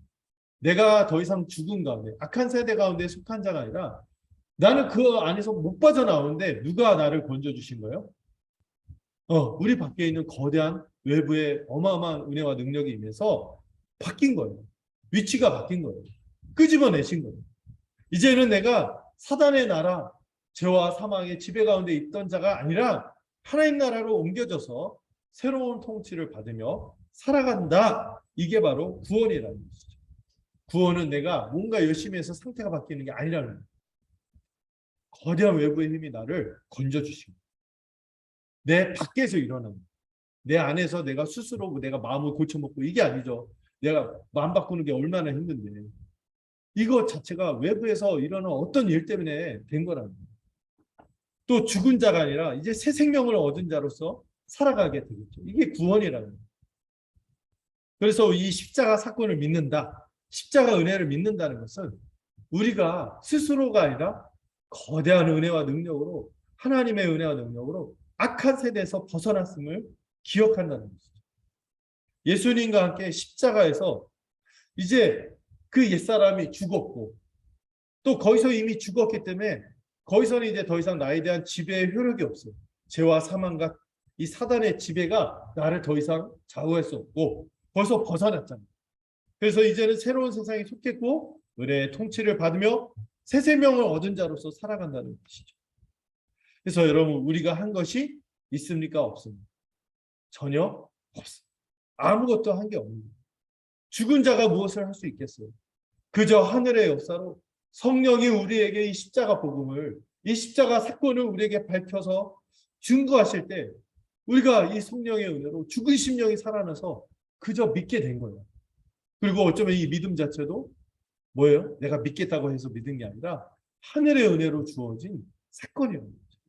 내가 더 이상 죽은 가운데, 악한 세대 가운데 속한 자가 아니라 나는 그 안에서 못 빠져나오는데 누가 나를 건져주신 거예요? 우리 밖에 있는 거대한 외부의 어마어마한 은혜와 능력이 임해서 바뀐 거예요. 위치가 바뀐 거예요. 끄집어내신 거예요. 이제는 내가 사단의 나라, 죄와 사망의 지배 가운데 있던 자가 아니라 하나님 나라로 옮겨져서 새로운 통치를 받으며 살아간다. 이게 바로 구원이라는 것이죠. 구원은 내가 뭔가 열심히 해서 상태가 바뀌는 게 아니라는 거예요. 거대한 외부의 힘이 나를 건져주신 거예요. 내 밖에서 일어나는, 내 안에서 내가 스스로 내가 마음을 고쳐먹고 이게 아니죠. 내가 마음 바꾸는 게 얼마나 힘든데, 이거 자체가 외부에서 일어나는 어떤 일 때문에 된 거라는 거예요. 또 죽은 자가 아니라 이제 새 생명을 얻은 자로서 살아가게 되겠죠. 이게 구원이라는 거예요. 그래서 이 십자가 사건을 믿는다, 십자가 은혜를 믿는다는 것은 우리가 스스로가 아니라 거대한 은혜와 능력으로, 하나님의 은혜와 능력으로 악한 세대에서 벗어났음을 기억한다는 것이죠. 예수님과 함께 십자가에서 이제 그 옛사람이 죽었고, 또 거기서 이미 죽었기 때문에 거기서는 이제 더 이상 나에 대한 지배의 효력이 없어요. 죄와 사망과 이 사단의 지배가 나를 더 이상 좌우할 수 없고 벌써 벗어났잖아요. 그래서 이제는 새로운 세상에 속했고 은혜의 통치를 받으며 새 생명을 얻은 자로서 살아간다는 것이죠. 그래서 여러분, 우리가 한 것이 있습니까? 없습니까? 전혀 없습니다. 아무것도 한 게 없습니다. 죽은 자가 무엇을 할 수 있겠어요? 그저 하늘의 역사로 성령이 우리에게 이 십자가 복음을, 이 십자가 사건을 우리에게 밝혀서 증거하실 때 우리가 이 성령의 은혜로 죽은 심령이 살아나서 그저 믿게 된 거예요. 그리고 어쩌면 이 믿음 자체도 뭐예요? 내가 믿겠다고 해서 믿은 게 아니라 하늘의 은혜로 주어진 사건이라는 거죠.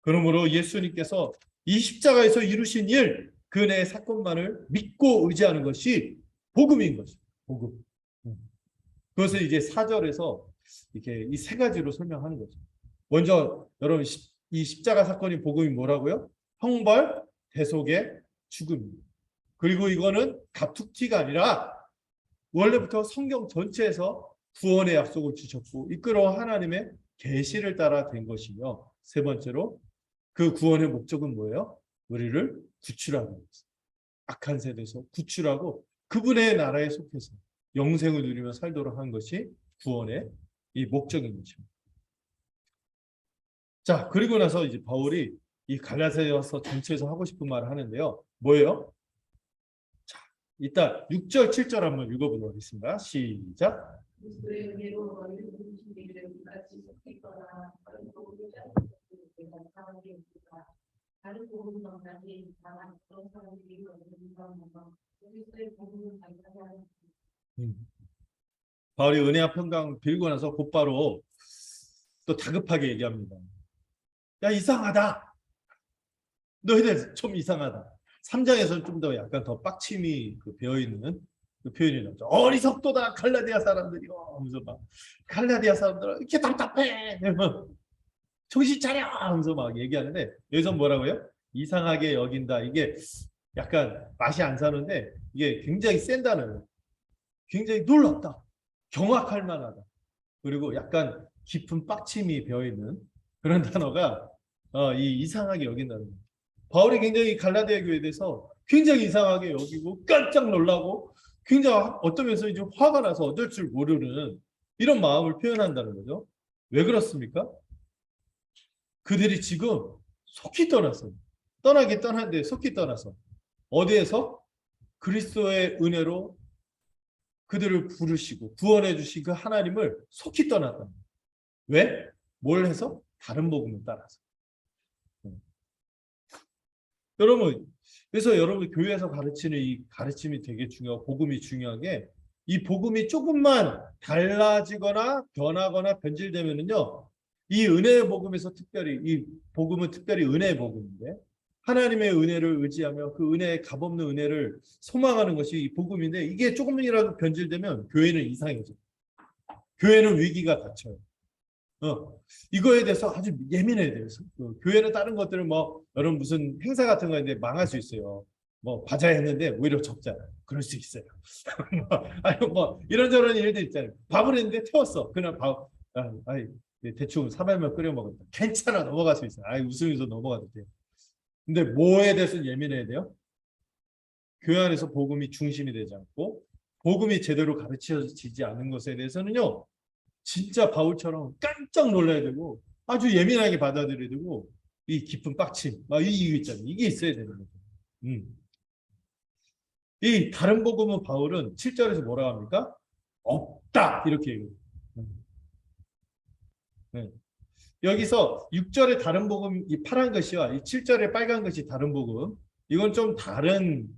그러므로 예수님께서 이 십자가에서 이루신 일, 그 은혜의 사건만을 믿고 의지하는 것이 복음인 것이죠. 복음. 그것을 이제 4절에서 이렇게 이 세 가지로 설명하는 거죠. 먼저 여러분, 이 십자가 사건이 복음이 뭐라고요? 형벌, 대속의 죽음입니다. 그리고 이거는 가툭티가 아니라 원래부터 성경 전체에서 구원의 약속을 주셨고 이끌어 하나님의 계시를 따라 된 것이며, 세 번째로 그 구원의 목적은 뭐예요? 우리를 구출하는 것입니다. 악한 세대에서 구출하고 그분의 나라에 속해서 영생을 누리며 살도록 한 것이 구원의 이 목적인 것입니다. 자, 그리고 나서 이제 바울이 이 갈라디아서 전체에서 하고 싶은 말을 하는데요. 뭐예요? 자, 이따 6절, 7절 한번 읽어보도록 하겠습니다. 시작. 바울이 은혜와 평강 빌고 나서 곧바로 또 다급하게 얘기합니다. 야, 이상하다. 너희들 좀 이상하다. 3장에서는 좀 더 약간 더 빡침이 배어있는 그 표현이 나오죠. 어리석도다 갈라디아 사람들이요 하면서 막, 갈라디아 사람들은 이렇게 답답해, 정신 차려 하면서 막 얘기하는데, 여기서 뭐라고요? 이상하게 여긴다. 이게 약간 맛이 안 사는데 이게 굉장히 센 단어예요. 굉장히 놀랍다, 경악할 만하다, 그리고 약간 깊은 빡침이 배어있는 그런 단어가 이 이상하게 여긴다는 거예요. 바울이 굉장히 갈라디아 교회에 대해서 굉장히 이상하게 여기고 깜짝 놀라고 굉장히 어떤 면에서 이제 화가 나서 어쩔 줄 모르는 이런 마음을 표현한다는 거죠. 왜 그렇습니까? 그들이 지금 속히 떠났어요. 떠나긴 떠났는데 속히 떠나서 어디에서? 그리스도의 은혜로 그들을 부르시고 구원해 주신 그 하나님을 속히 떠났다. 왜? 뭘 해서? 다른 복음을 따라서. 여러분, 그래서 여러분 교회에서 가르치는 이 가르침이 되게 중요하고 복음이 중요한 게, 이 복음이 조금만 달라지거나 변하거나 변질되면은요, 이 은혜의 복음에서 특별히, 이 복음은 특별히 은혜의 복음인데 하나님의 은혜를 의지하며 그 은혜의 값없는 은혜를 소망하는 것이 이 복음인데 이게 조금이라도 변질되면 교회는 이상해져. 교회는 위기가 닥쳐요. 이거에 대해서 아주 예민해야 돼요. 교회는 다른 것들은 뭐 여러분 무슨 행사 같은 거인데 망할 수 있어요. 뭐 바자했는데 오히려 적잖아요. 그럴 수 있어요. 아니 뭐 이런저런 일들 있잖아요. 밥을 했는데 태웠어. 그날 밥 대충 사발면 끓여 먹었다. 괜찮아 넘어갈 수 있어요. 웃으면서 넘어가도 돼요. 근데 뭐에 대해서 예민해야 돼요? 교회 안에서 복음이 중심이 되지 않고 복음이 제대로 가르쳐지지 않는 것에 대해서는요. 진짜 바울처럼 깜짝 놀라야 되고 아주 예민하게 받아들여야 되고 이 깊은 빡침 이거 있잖아요. 이게 있어야 되는 거죠. 이 다른 복음은 바울은 7절에서 뭐라고 합니까? 없다 이렇게 얘기해요. 네. 여기서 6절의 다른 복음 이 파란 것이와 이 7절의 빨간 것이 다른 복음 이건 좀 다른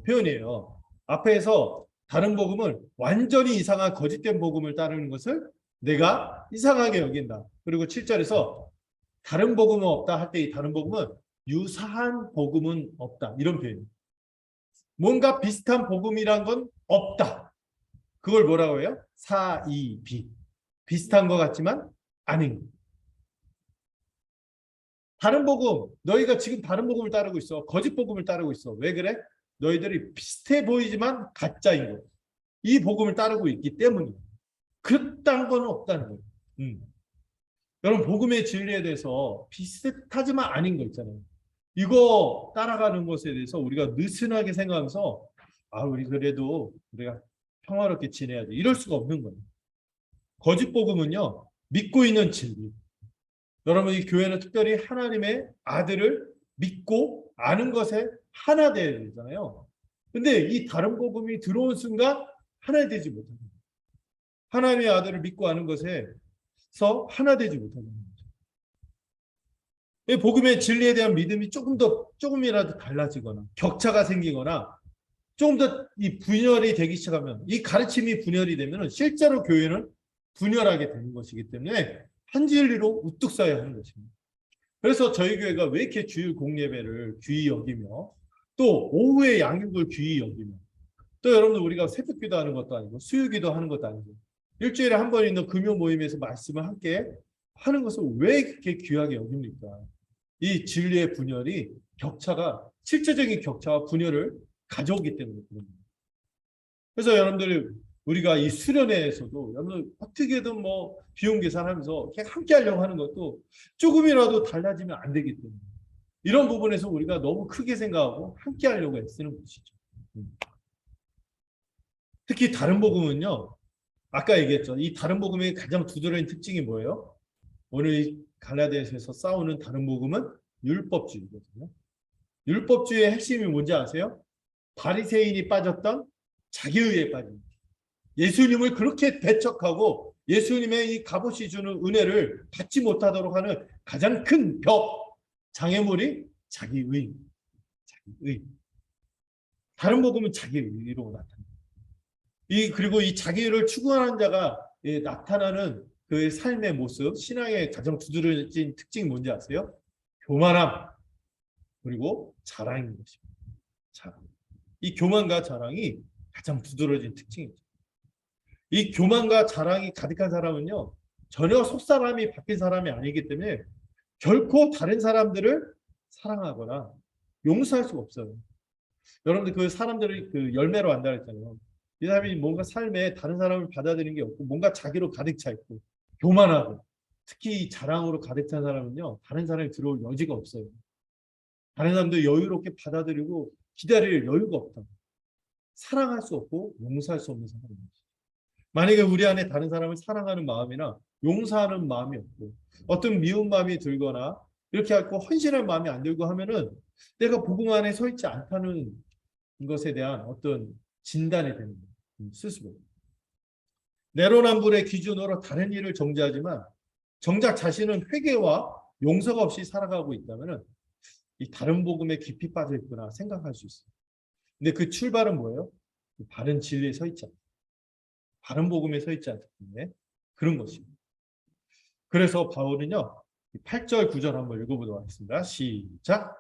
표현이에요. 앞에서 다른 복음을 완전히 이상한 거짓된 복음을 따르는 것을 내가 이상하게 여긴다. 그리고 7절에서 다른 복음은 없다 할 때 이 다른 복음은 유사한 복음은 없다. 이런 표현이에요. 뭔가 비슷한 복음이란 건 없다. 그걸 뭐라고 해요? 사이비. 비슷한 것 같지만 아닌 것. 다른 복음, 너희가 지금 다른 복음을 따르고 있어. 거짓 복음을 따르고 있어. 왜 그래? 너희들이 비슷해 보이지만 가짜인 거예요. 이 복음을 따르고 있기 때문이에요. 그딴 건 없다는 거예요. 여러분 복음의 진리에 대해서 비슷하지만 아닌 거 있잖아요. 이거 따라가는 것에 대해서 우리가 느슨하게 생각하면서 우리 그래도 우리가 평화롭게 지내야 돼. 이럴 수가 없는 거예요. 거짓 복음은요. 믿고 있는 진리. 여러분 이 교회는 특별히 하나님의 아들을 믿고 아는 것에 하나 되어야 되잖아요. 근데 이 다른 복음이 들어온 순간 하나 되지 못합니다. 하나님의 아들을 믿고 아는 것에서 하나 되지 못하는 거죠. 이 복음의 진리에 대한 믿음이 조금이라도 달라지거나 격차가 생기거나 조금 더 이 분열이 되기 시작하면 이 가르침이 분열이 되면 실제로 교회는 분열하게 되는 것이기 때문에 한 진리로 우뚝 서야 하는 것입니다. 그래서 저희 교회가 왜 이렇게 주일 공예배를 귀히 여기며 또 오후에 양육을 귀히 여기며 또 여러분들 우리가 새벽기도 하는 것도 아니고 수요기도 하는 것도 아니고 일주일에 한 번 있는 금요 모임에서 말씀을 함께 하는 것을 왜 이렇게 귀하게 여깁니까? 이 진리의 분열이 실제적인 격차와 분열을 가져오기 때문에 그런 겁니다. 그래서 여러분들 우리가 이 수련회에서도 여러분 어떻게든 뭐 비용 계산하면서 함께 하려고 하는 것도 조금이라도 달라지면 안 되기 때문에 이런 부분에서 우리가 너무 크게 생각하고 함께 하려고 애쓰는 것이죠. 특히 다른 복음은요. 아까 얘기했죠. 이 다른 복음의 가장 두드러진 특징이 뭐예요? 오늘 갈라디아서에서 싸우는 다른 복음은 율법주의거든요. 율법주의의 핵심이 뭔지 아세요? 바리새인이 빠졌던 자기의에 빠진 예수님을 그렇게 대척하고 예수님의 이 값없이 주는 은혜를 받지 못하도록 하는 가장 큰 벽, 장애물이 자기의. 다른 복음은 자기의로 나타납니다. 그리고 이 자기를 추구하는 자가 나타나는 그 삶의 모습, 신앙의 가장 두드러진 특징이 뭔지 아세요? 교만함, 그리고 자랑인 것입니다. 자랑. 이 교만과 자랑이 가장 두드러진 특징이죠. 이 교만과 자랑이 가득한 사람은요, 전혀 속사람이 바뀐 사람이 아니기 때문에 결코 다른 사람들을 사랑하거나 용서할 수가 없어요. 여러분들 그 사람들을 그 열매로 안다 했잖아요. 이 사람이 뭔가 삶에 다른 사람을 받아들이는 게 없고 뭔가 자기로 가득 차 있고 교만하고 특히 자랑으로 가득 찬 사람은요 다른 사람이 들어올 여지가 없어요. 다른 사람들 여유롭게 받아들이고 기다릴 여유가 없다. 사랑할 수 없고 용서할 수 없는 사람입니다. 만약에 우리 안에 다른 사람을 사랑하는 마음이나 용서하는 마음이 없고 어떤 미운 마음이 들거나 이렇게 하고 헌신할 마음이 안 들고 하면은 내가 복음 안에 서 있지 않다는 것에 대한 어떤 진단이 되는 거예요. 스스로. 내로남불의 기준으로 다른 일을 정죄하지만 정작 자신은 회개와 용서가 없이 살아가고 있다면 이 다른 복음에 깊이 빠져 있구나 생각할 수 있어요. 근데 그 출발은 뭐예요? 바른 진리에 서 있지 않다. 바른 복음에 서 있지 않기 때문에 그런 것입니다. 그래서 바울은요. 8절 9절 한번 읽어보도록 하겠습니다. 시작.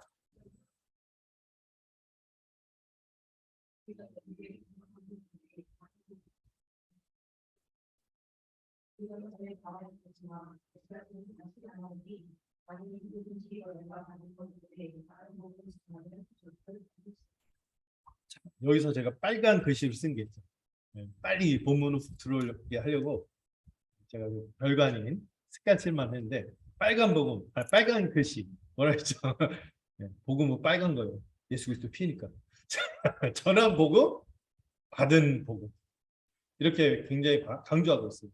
여기서 제가 빨간 글씨를 쓴 게 있죠. 네, 빨리 본문을 훅 들어오게 하려고 제가 그 별거 아닌 습관칠만 했는데 빨간 복음, 빨간 글씨 뭐라 했죠? 네, 복음은 빨간 거예요. 예수 그리스도 피니까. 전한 복음, 받은 복음. 이렇게 굉장히 강조하고 있어요.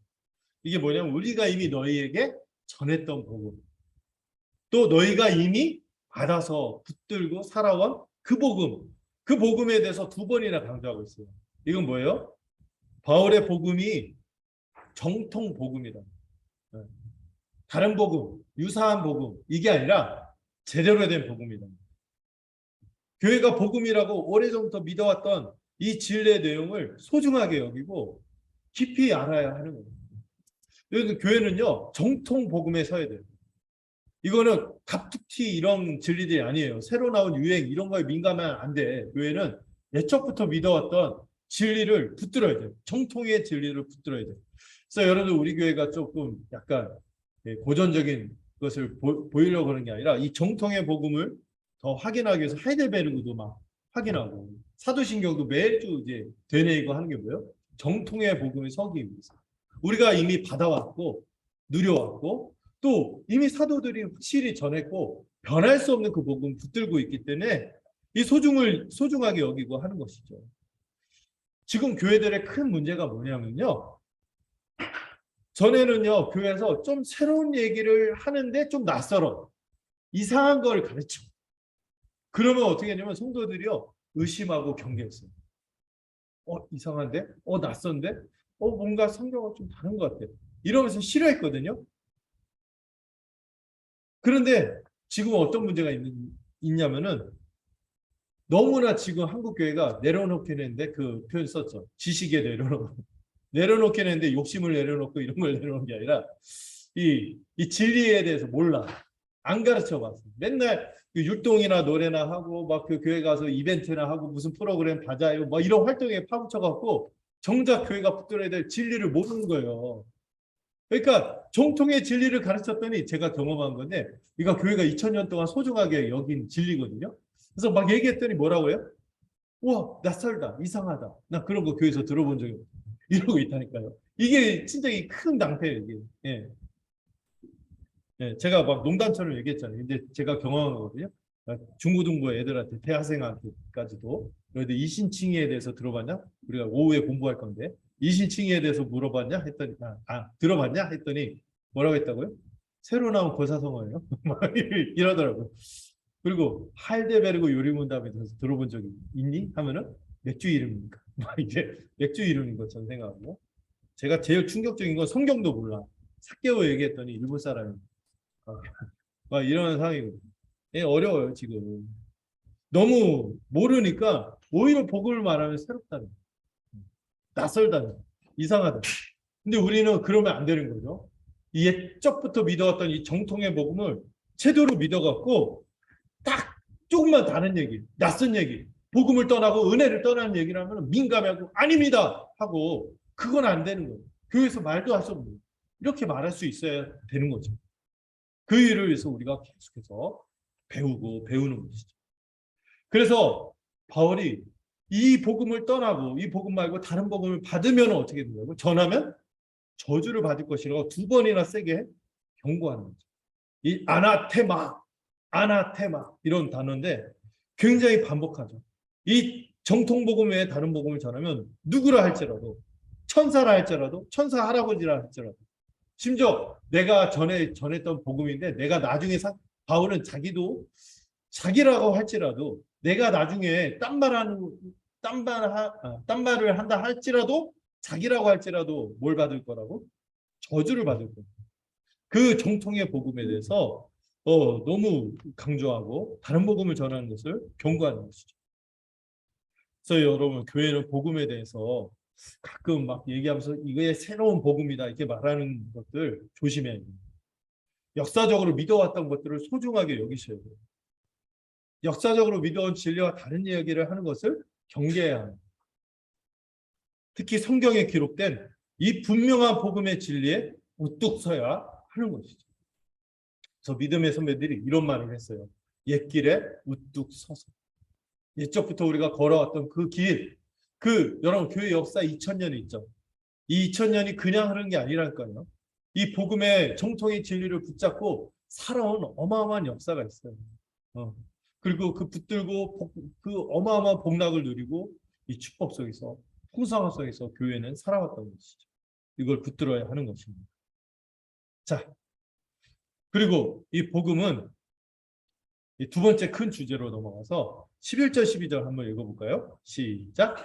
이게 뭐냐면 우리가 이미 너희에게 전했던 복음. 또 너희가 이미 받아서 붙들고 살아온 그 복음. 그 복음에 대해서 두 번이나 강조하고 있어요. 이건 뭐예요? 바울의 복음이 정통 복음이다. 다른 복음, 유사한 복음 이게 아니라 제대로 된 복음이다. 교회가 복음이라고 오래전부터 믿어왔던 이 진리의 내용을 소중하게 여기고 깊이 알아야 하는 거예요. 여기 교회는요 정통 복음에 서야 돼요. 이거는 갑툭튀 이런 진리들이 아니에요. 새로 나온 유행 이런 거에 민감하면 안 돼. 교회는 예적부터 믿어왔던 진리를 붙들어야 돼요. 정통의 진리를 붙들어야 돼요. 그래서 여러분들 우리 교회가 조금 약간 고전적인 것을 보이려고 그러는 게 아니라 이 정통의 복음을 더 확인하기 위해서 하이델베르그도 막 확인하고 사도신경도 매주 이제 되뇌이고 하는 게 뭐예요? 정통의 복음을 서기 위해서. 우리가 이미 받아왔고 누려왔고 또 이미 사도들이 확실히 전했고 변할 수 없는 그 복음 붙들고 있기 때문에 이 소중하게 여기고 하는 것이죠. 지금 교회들의 큰 문제가 뭐냐면요. 전에는요 교회에서 좀 새로운 얘기를 하는데 좀 낯설어 이상한 걸 가르쳐. 그러면 어떻게 하냐면 성도들이요 의심하고 경계했어요. 이상한데? 낯선데? 뭔가 성경은 좀 다른 것 같아. 이러면서 싫어했거든요. 그런데 지금 어떤 문제가 있냐면은 너무나 지금 한국 교회가 내려놓긴 했는데 그 표현 썼죠. 지식에 내려놓고 내려놓긴 했는데 욕심을 내려놓고 이런 걸 내려놓은 게 아니라 이 진리에 대해서 몰라. 안 가르쳐 봤어. 맨날 그 율동이나 노래나 하고 막 그 교회 가서 이벤트나 하고 무슨 프로그램 받아요. 뭐 이런 활동에 파묻혀 갖고 정작 교회가 붙들어야 될 진리를 모르는 거예요. 그러니까 정통의 진리를 가르쳤더니 제가 경험한 건데 이거 교회가 2000년 동안 소중하게 여긴 진리거든요. 그래서 막 얘기했더니 뭐라고 해요? 우와 낯설다 이상하다 나 그런 거 교회에서 들어본 적이 없어 이러고 있다니까요. 이게 진짜 큰 낭패예요 이게. 예. 예, 제가 막 농담처럼 얘기했잖아요. 근데 제가 경험한 거거든요. 중고등부 애들한테 대학생한테까지도 그런데 이신칭의에 대해서 들어봤냐? 우리가 오후에 공부할 건데 이신칭의에 대해서 물어봤냐? 했더니 들어봤냐? 했더니 뭐라고 했다고요? 새로 나온 고사성어예요. 이러더라고요. 그리고 할데베르그 요리문답에 대해서 들어본 적이 있니? 하면은 맥주 이름입니까? 이제 맥주 이름인 것처럼 생각하고 제가 제일 충격적인 건 성경도 몰라. 사개오 얘기했더니 일본 사람이 막 이런 상황이거든요. 예, 어려워요 지금. 너무 모르니까 오히려 복음을 말하면 새롭다는 낯설다는 이상하다. 근데 우리는 그러면 안 되는 거죠. 이 옛적부터 믿어왔던 이 정통의 복음을 제대로 믿어갖고 딱 조금만 다른 얘기, 낯선 얘기, 복음을 떠나고 은혜를 떠나는 얘기를 하면 민감하고 아닙니다 하고 그건 안 되는 거예요. 교회에서 말도 할 수 없는 거예요. 이렇게 말할 수 있어야 되는 거죠. 그 일을 위해서 우리가 계속해서 배우고 배우는 것이죠. 그래서 바울이 이 복음을 떠나고 이 복음 말고 다른 복음을 받으면 어떻게 된다고? 전하면 저주를 받을 것이라고 두 번이나 세게 경고하는 거죠. 이 아나테마 이런 단어인데 굉장히 반복하죠. 이 정통 복음 외에 다른 복음을 전하면 누구라 할지라도 천사라 할지라도 천사 할아버지라 할지라도 심지어 내가 전했던 복음인데 내가 나중에 바울은 자기라고 할지라도 내가 나중에 딴말을 한다 할지라도 자기라고 할지라도 뭘 받을 거라고? 저주를 받을 거예요. 그 정통의 복음에 대해서 너무 강조하고 다른 복음을 전하는 것을 경고하는 것이죠. 그래서 여러분 교회는 복음에 대해서 가끔 막 얘기하면서 이게 새로운 복음이다 이렇게 말하는 것들 조심해야 돼요. 역사적으로 믿어왔던 것들을 소중하게 여기셔야 돼요. 역사적으로 믿어온 진리와 다른 이야기를 하는 것을 경계해야 합니다. 특히 성경에 기록된 이 분명한 복음의 진리에 우뚝 서야 하는 것이죠. 저 믿음의 선배들이 이런 말을 했어요. 옛길에 우뚝 서서. 옛적부터 우리가 걸어왔던 그 길, 여러분 교회 역사 2000년이 있죠. 이 2000년이 그냥 흐른 게 아니랄까요. 이 복음의 정통의 진리를 붙잡고 살아온 어마어마한 역사가 있어요. 그리고 그 붙들고 그 어마어마한 복락을 누리고 이 축복 속에서 풍성함 속에서 교회는 살아왔던 것이죠. 이걸 붙들어야 하는 것입니다. 자, 그리고 이 복음은 이 두 번째 큰 주제로 넘어가서 11절 12절 한번 읽어볼까요? 시작.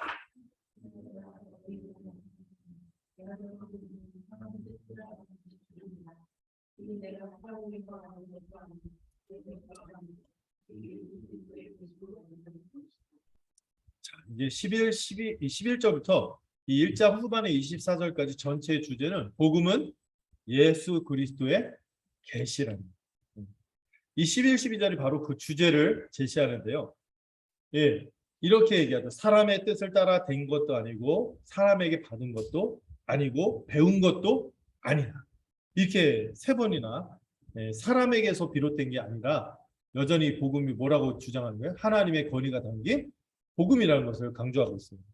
자, 이제 11절부터 이 1장 후반의 24절까지 전체의 주제는 복음은 예수 그리스도의 계시랍니다. 이 11, 12절이 바로 그 주제를 제시하는데요. 예, 이렇게 얘기하죠. 사람의 뜻을 따라 된 것도 아니고 사람에게 받은 것도 아니고 배운 것도 아니다. 이렇게 세 번이나 사람에게서 비롯된 게 아니라 여전히 복음이 뭐라고 주장하는 거예요? 하나님의 권위가 담긴 복음이라는 것을 강조하고 있습니다.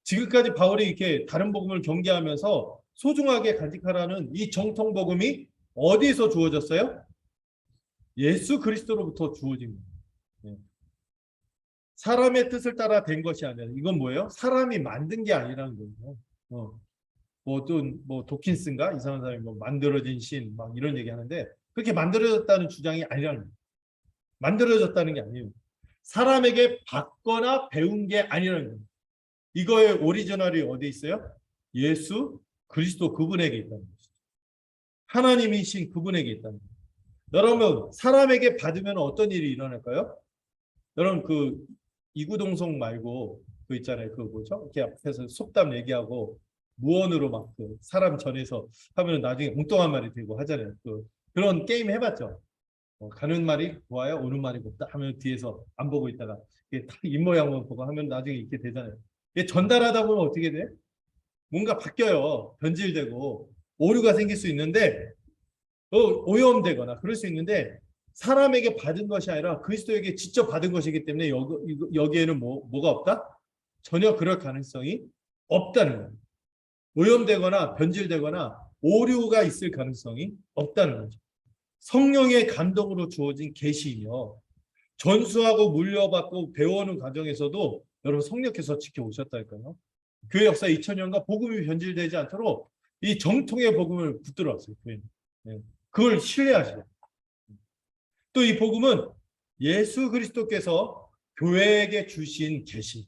지금까지 바울이 이렇게 다른 복음을 경계하면서 소중하게 간직하라는 이 정통 복음이 어디에서 주어졌어요? 예수 그리스도로부터 주어진 거예요. 사람의 뜻을 따라 된 것이 아니라 이건 뭐예요? 사람이 만든 게 아니라는 거예요. 뭐 도킨스인가 이상한 사람이 뭐 만들어진 신 막 이런 얘기하는데 그렇게 만들어졌다는 주장이 아니라는 거예요. 만들어졌다는 게 아니에요. 사람에게 받거나 배운 게 아니라는 거예요. 이거의 오리지널이 어디 있어요? 예수 그리스도 그분에게 있다는 것이죠. 하나님이신 그분에게 있다는 거예요. 여러분 사람에게 받으면 어떤 일이 일어날까요? 여러분 그 이구동성 말고 그 있잖아요. 그 뭐죠? 이렇게 앞에서 속담 얘기하고 무언으로 막 그 사람 전에서 하면 나중에 엉뚱한 말이 되고 하잖아요. 그런 게임 해봤죠. 가는 말이 좋아요, 오는 말이 곱다 하면 뒤에서 안 보고 있다가 딱 입모양만 보고 하면 나중에 이렇게 되잖아요. 이게 전달하다 보면 어떻게 돼? 뭔가 바뀌어요. 변질되고 오류가 생길 수 있는데 오염되거나 그럴 수 있는데 사람에게 받은 것이 아니라 그리스도에게 직접 받은 것이기 때문에 여기에는 뭐가 없다? 전혀 그럴 가능성이 없다는 거예요. 오염되거나 변질되거나 오류가 있을 가능성이 없다는 거죠. 성령의 감동으로 주어진 계시이며 전수하고 물려받고 배워오는 과정에서도 여러분 성령께서 지켜오셨다니까요. 교회 역사 2000년과 복음이 변질되지 않도록 이 정통의 복음을 붙들어왔어요. 교회는. 그걸 신뢰하시고 또 이 복음은 예수 그리스도께서 교회에게 주신 계시.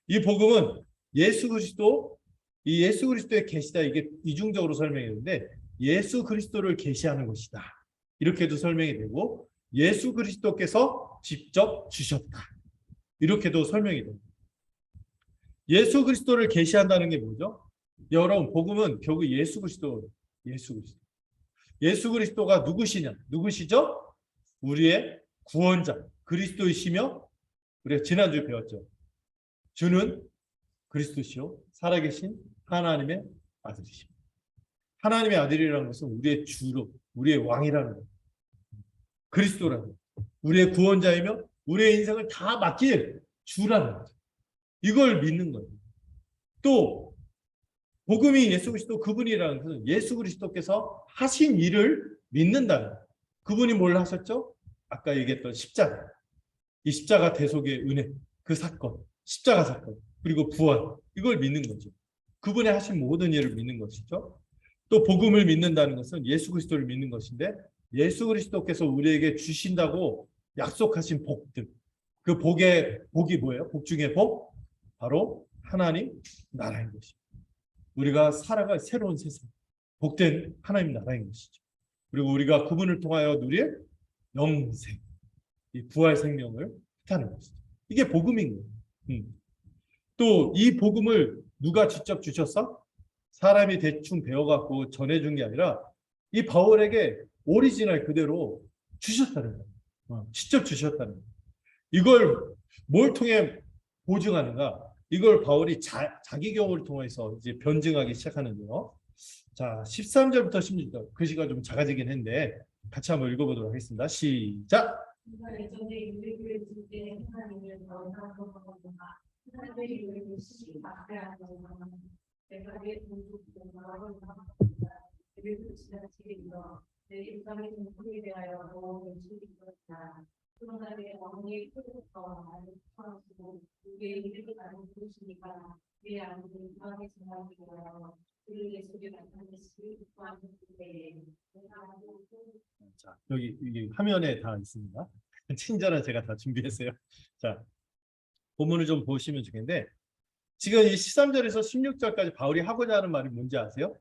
이 복음은 예수 그리스도의 계시다. 이게 이중적으로 설명했는데 예수 그리스도를 계시하는 것이다. 이렇게도 설명이 되고 예수 그리스도께서 직접 주셨다. 이렇게도 설명이 됩니다. 예수 그리스도를 계시한다는 게 뭐죠? 여러분 복음은 결국 예수 그리스도. 예수 그리스도가 누구시죠? 우리의 구원자 그리스도이시며 우리가 지난주에 배웠죠. 주는 그리스도시요 살아계신 하나님의 아들이십니다. 하나님의 아들이라는 것은 우리의 주로 우리의 왕이라는 거예요. 그리스도라는 거예요. 우리의 구원자이며 우리의 인생을 다 맡길 주라는 거죠. 이걸 믿는 거예요. 또 복음이 예수 그리스도 그분이라는 것은 예수 그리스도께서 하신 일을 믿는다는 거예요. 그분이 뭘 하셨죠? 아까 얘기했던 십자가. 이 십자가 대속의 은혜, 그 사건, 십자가 사건, 그리고 부활. 이걸 믿는 거죠. 그분의 하신 모든 일을 믿는 것이죠. 또 복음을 믿는다는 것은 예수 그리스도를 믿는 것인데 예수 그리스도께서 우리에게 주신다고 약속하신 복들. 그 복이 뭐예요? 복 중에 복? 바로 하나님 나라인 것입니다. 우리가 살아갈 새로운 세상. 복된 하나님 나라인 것이죠. 그리고 우리가 그분을 통하여 누릴 영생, 이 부활 생명을 뜻하는 것이죠. 이게 복음인 거예요. 또 이 복음을 누가 직접 주셨어? 사람이 대충 배워갖고 전해준 게 아니라 이 바울에게 오리지널 그대로 주셨다는 거예요. 직접 주셨다는 거예요. 이걸 뭘 통해 보증하는가? 이걸 바울이 자기 경우를 통해서 이제 변증하기 시작하는데요. 자, 13절부터 16절 글씨가 좀 작아지긴 했는데 같이 한번 읽어보도록 하겠습니다. 시작. 자, 여기 화면에 다 있습니다. 친절한 제가 다 준비했어요. 자, 본문을 좀 보시면 좋겠는데 지금 이 13절에서 16절까지 바울이 하고자 하는 말이 뭔지 아세요?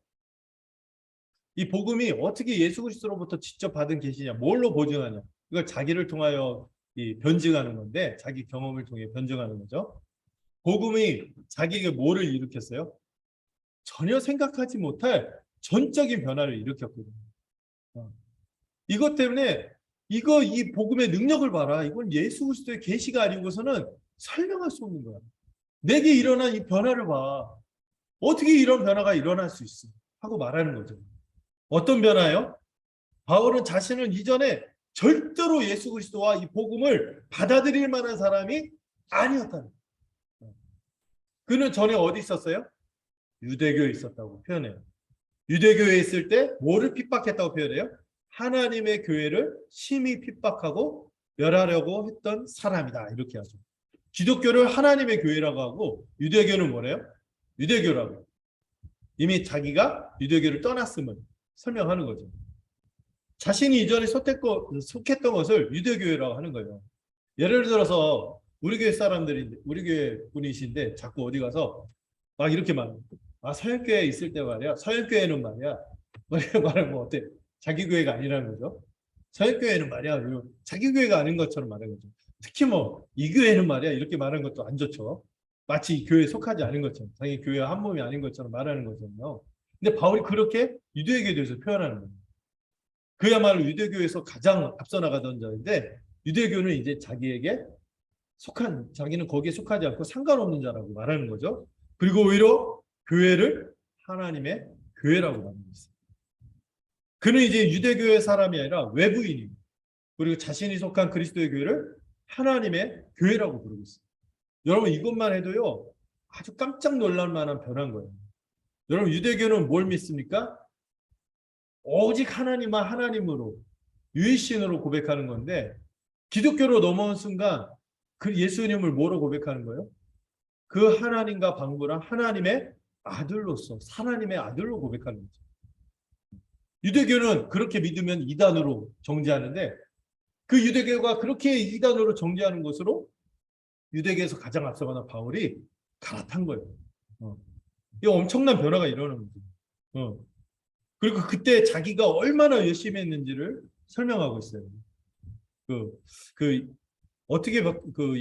이 복음이 어떻게 예수 그리스도로부터 직접 받은 계시냐, 뭘로 보증하냐, 이걸 자기를 통하여 변증하는 건데, 자기 경험을 통해 변증하는 거죠. 복음이 자기에게 뭐를 일으켰어요? 전혀 생각하지 못할 전적인 변화를 일으켰거든요. 이것 때문에 이 복음의 능력을 봐라. 이건 예수 그리스도의 계시가 아니고서는 설명할 수 없는 거야. 내게 일어난 이 변화를 봐. 어떻게 이런 변화가 일어날 수 있어? 하고 말하는 거죠. 어떤 변화요? 바울은 자신은 이전에 절대로 예수 그리스도와 이 복음을 받아들일 만한 사람이 아니었다는 거예요. 그는 전에 어디 있었어요? 유대교에 있었다고 표현해요. 유대교에 있을 때 뭐를 핍박했다고 표현해요? 하나님의 교회를 심히 핍박하고 멸하려고 했던 사람이다. 이렇게 하죠. 기독교를 하나님의 교회라고 하고 유대교는 뭐래요? 유대교라고. 이미 자기가 유대교를 떠났음을 설명하는 거죠. 자신이 이전에 속했던 것을 유대교회라고 하는 거예요. 예를 들어서 우리 교회 사람들인데, 우리 교회 분이신데 자꾸 어디 가서 막 이렇게 말해요. 아, 서양교회에 있을 때 말이야. 서양교회는 말이야. 말하면 뭐 어때? 자기 교회가 아니라는 거죠. 서양교회는 말이야. 자기 교회가 아닌 것처럼 말하는 거죠. 특히 뭐 이 교회는 말이야. 이렇게 말하는 것도 안 좋죠. 마치 이 교회에 속하지 않은 것처럼, 자기 교회와 한 몸이 아닌 것처럼 말하는 거잖아요. 근데 바울이 그렇게 유대교에 대해서 표현하는 거예요. 그야말로 유대교에서 가장 앞서 나가던 자인데 유대교는 이제 자기에게 자기는 거기에 속하지 않고 상관없는 자라고 말하는 거죠. 그리고 오히려 교회를 하나님의 교회라고 말하는 거죠. 그는 이제 유대교의 사람이 아니라 외부인이고, 그리고 자신이 속한 그리스도의 교회를 하나님의 교회라고 부르고 있어요. 여러분 이것만 해도요 아주 깜짝 놀랄 만한 변화인 거예요. 여러분 유대교는 뭘 믿습니까? 오직 하나님만 하나님으로 유일신으로 고백하는 건데, 기독교로 넘어온 순간 그 예수님을 뭐로 고백하는 거예요? 그 하나님과 방불한 하나님의 아들로서, 하나님의 아들로 고백하는 거죠. 유대교는 그렇게 믿으면 이단으로 정죄하는데, 그 유대교가 그렇게 이단으로 정죄하는 것으로 유대교에서 가장 앞서가는 바울이 갈아탄 거예요. 이 엄청난 변화가 일어나는 거죠. 그리고 그때 자기가 얼마나 열심히 했는지를 설명하고 있어요. 어떻게